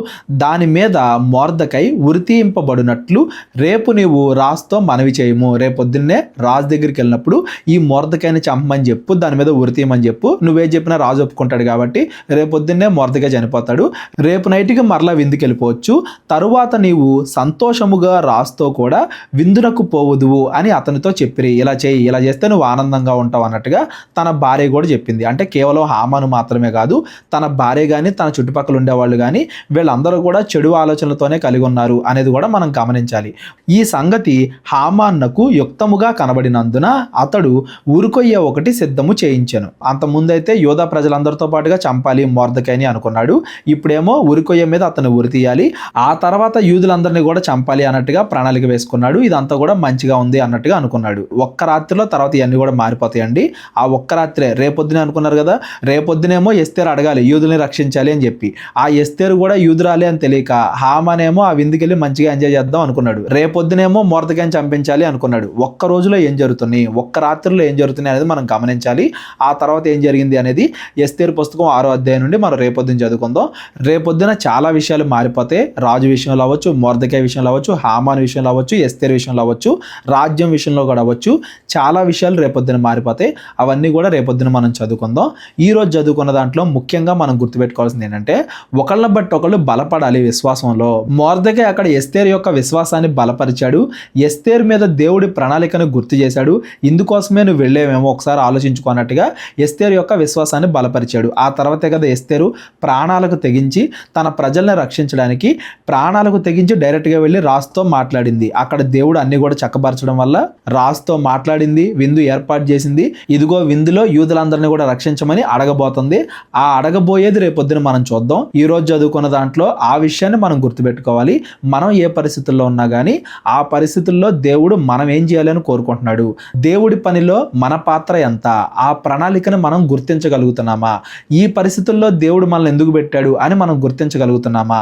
దాని మీద మొర్దెకై ఉరితీయింపబడినట్లు రేపు నీవు రాజుతో మనవి చేయము. రేపొద్దున్నే రాజు దగ్గరికి వెళ్ళినప్పుడు ఈ మొర్దెకైని చంపమని చెప్పు, దాని మీద ఉరితీయమని చెప్పు. నువ్వే చెప్పినా రాజు ఒప్పుకుంటాడు కాబట్టి రేపొద్దున్నే మొర్దెకై చనిపోతాడు, రేపు నైట్కి మరలా విందుకి వెళ్ళిపోవచ్చు, తరువాత నీవు సంతోషముగా రాజుతో కూడా విందునకు పోవుదువు అని అతనితో చెప్పిరి. ఇలా చేయి, ఇలా చేస్తే నువ్వు ఆనందంగా ఉంటావు అన్నట్టుగా తన భార్య కూడా చెప్పింది. అంటే కేవలం హామాను మాత్రమే కాదు, తన భార్య కానీ తన చుట్టుపక్కల ఉండేవాళ్ళు కానీ వీళ్ళందరూ కూడా చెడు ఆలోచనలతోనే కలిగి ఉన్నారు అనేది కూడా మనం గమనించాలి. ఈ సంగతి హామానుకు యుక్తముగా కనబడినందున అతడు ఉరికొయ్య ఒకటి సిద్ధము చేయించాను. అంతకుముందైతే యోధా ప్రజలందరితో పాటుగా చంపాలి మొర్దెకైని అనుకున్నాడు, ఇప్పుడేమో ఉరికొయ్య మీద అతను ఉరి తీయాలి, ఆ తర్వాత యూదులందరినీ కూడా చంపాలి అన్నట్టుగా ప్రణాళిక వేసుకున్నాడు. ఇదంతా కూడా మంచిగా ఉంది అన్నట్టుగా అనుకున్నాడు. ఒక్క రాత్రిలో తర్వాత ఇవన్నీ కూడా మారిపోతాయండి. ఆ ఒక్క రాత్రే, రేపొద్దునే అనుకున్నారు కదా, రేపొద్దునేమో ఎస్తేరు అడగాలి యూదుల్ని రక్షించాలి అని చెప్పి, ఆ ఎస్తేరు కూడా యూదురాలి అని తెలియక హామానేమో ఆ విందుకెళ్ళి మంచిగా ఎంజాయ్ చేద్దాం అనుకున్నాడు. రేపొద్దునేమో మొర్దెకైని చంపించాలి అనుకున్నాడు. ఒక్క రోజులో ఏం జరుగుతుంది, ఒక్క రాత్రిలో ఏం జరుగుతుంది అనేది మనం గమనించాలి. ఆ తర్వాత ఏం జరిగింది అనేది ఎస్తేరు పుస్తకం 6వ అధ్యాయం నుండి మనం రేపొద్దున చదువుకుందాం. రేపొద్దున చాలా విషయాలు మారిపోతాయి. రాజు విషయంలో అవ్వచ్చు, మొర్దెకై విషయంలో అవ్వచ్చు, హామాను విషయంలో అవ్వచ్చు, ఎస్తేరు విషయంలో అవ్వచ్చు, రాజ్యం విషయంలో కూడా అవ్వచ్చు, చాలా విషయాలు రేపొద్దున మారిపోతాయి. అవన్నీ కూడా రేపొద్దున మనం చదువుకుందాం. ఈ రోజు చదువుకున్న దాంట్లో ముఖ్యంగా మనం గుర్తుపెట్టుకోవాల్సింది ఏంటంటే ఒకళ్ళ బట్టి ఒకళ్ళు బలపడాలి విశ్వాసంలో. మొర్దెకై అక్కడ ఎస్తేరు యొక్క విశ్వాసాన్ని విశ్వాసాన్ని బలపరిచాడు. ఎస్తేరు మీద దేవుడి ప్రణాళికను గుర్తు చేశాడు. ఇందుకోసమే నువ్వు వెళ్ళేవేమో ఒకసారి ఆలోచించుకున్నట్టుగా ఎస్తేరు యొక్క విశ్వాసాన్ని బలపరిచాడు. ఆ తర్వాతే కదా ఎస్తేరు ప్రాణాలకు తెగించి తన ప్రజల్ని రక్షించడానికి ప్రాణాలకు తెగించి డైరెక్ట్గా వెళ్ళి రాజుతో మాట్లాడింది. అక్కడ దేవుడు అన్ని కూడా చక్కబరచడం వల్ల రాజుతో మాట్లాడింది, విందు ఏర్పాటు చేసింది. ఇదిగో విందులో యూదులందరినీ కూడా రక్షించమని అడగబోతుంది. ఆ అడగబోయేది రేపొద్దున మనం చూద్దాం. ఈ రోజు చదువుకున్న దాంట్లో ఆ విషయాన్ని మనం గుర్తుపెట్టుకోవాలి. మనం ఏ పరిస్థితుల్లో ఉన్నా కానీ ఆ పరిస్థితుల్లో దేవుడు మనం ఏం చేయాలని కోరుకుంటున్నాడు, దేవుడి పనిలో మన పాత్ర ఎంత, ఆ ప్రణాళికను మనం గుర్తించగలుగుతున్నామా, ఈ పరిస్థితుల్లో దేవుడు మనల్ని ఎందుకు పెట్టాడు అని మనం గుర్తించగలుగుతున్నామా,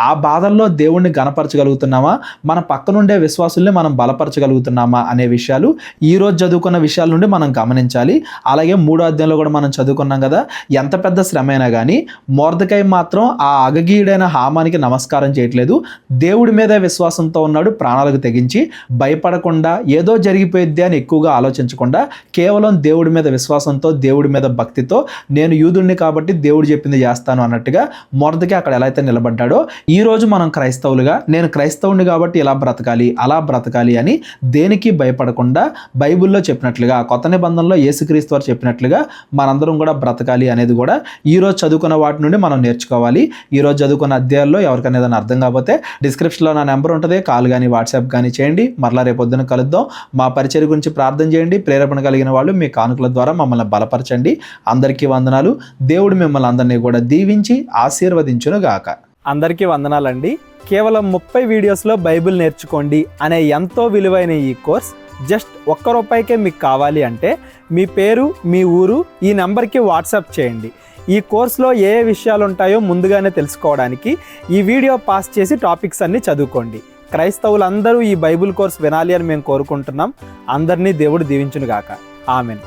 ఆ బాధల్లో దేవుడిని గణపరచగలుగుతున్నామా, మన పక్కనుండే విశ్వాసుల్ని మనం బలపరచగలుగుతున్నామా అనే విషయాలు ఈ రోజు చదువుకున్న విషయాల నుండి మనం గమనించాలి. అలాగే 3వ అధ్యాయంలో కూడా మనం చదువుకున్నాం కదా, ఎంత పెద్ద శ్రమ అయినా కానీ మొర్దెకై మాత్రం ఆ అగగీయుడైన హామానికి నమస్కారం చేయట్లేదు. దేవుడి మీద విశ్వాసంతో ఉన్నాడు. ప్రాణాలకు తెగించి భయపడకుండా ఏదో జరిగిపోయిద్ది అని ఎక్కువగా ఆలోచించకుండా కేవలం దేవుడి మీద విశ్వాసంతో, దేవుడి మీద భక్తితో నేను యూదుడిని కాబట్టి దేవుడు చెప్పింది చేస్తాను అన్నట్టుగా మొర్దెకై అక్కడ ఎలా అయితే నిలబడ్డాడో ఈ రోజు మనం క్రైస్తవులుగా నేను క్రైస్తవుని కాబట్టి ఇలా బ్రతకాలి అలా బ్రతకాలి అని దేనికి భయపడకుండా బైబిల్లో చెప్పినట్లుగా, కొత్త నిబంధనలో యేసుక్రీస్తు వారు చెప్పినట్లుగా మనందరం కూడా బ్రతకాలి అనేది కూడా ఈ రోజు చదువుకున్న వాటి నుండి మనం నేర్చుకోవాలి. ఈ రోజు చదువుకున్న అధ్యాయాల్లో ఎవరికైనా ఏదైనా అర్థం కాకపోతే డిస్క్రిప్షన్లో నా నెంబర్ ఉంటుంది, కాల్ కానీ వాట్సాప్ కానీ చేయండి. మరలా రేపొద్దున కలుద్దాం. మా పరిచర్య గురించి ప్రార్థన చేయండి. ప్రేరేపణ కలిగిన వాళ్ళు మీ కానుకల ద్వారా మమ్మల్ని బలపరచండి. అందరికీ వందనాలు. దేవుడు మిమ్మల్ని అందరినీ కూడా దీవించి ఆశీర్వదించును గాక. అందరికీ వందనాలండి. కేవలం 30 వీడియోస్లో బైబిల్ నేర్చుకోండి అనే ఎంతో విలువైన ఈ కోర్స్ జస్ట్ ₹1 మీకు కావాలి అంటే మీ పేరు, మీ ఊరు ఈ నెంబర్కి వాట్సాప్ చేయండి. ఈ కోర్సులో ఏ విషయాలు ఉంటాయో ముందుగానే తెలుసుకోవడానికి ఈ వీడియో పాస్ చేసి టాపిక్స్ అన్నీ చదువుకోండి. క్రైస్తవులందరూ ఈ బైబిల్ కోర్స్ వినాలి అని మేము కోరుకుంటున్నాం. అందరినీ దేవుడు దీవించును గాక. ఆమెన్.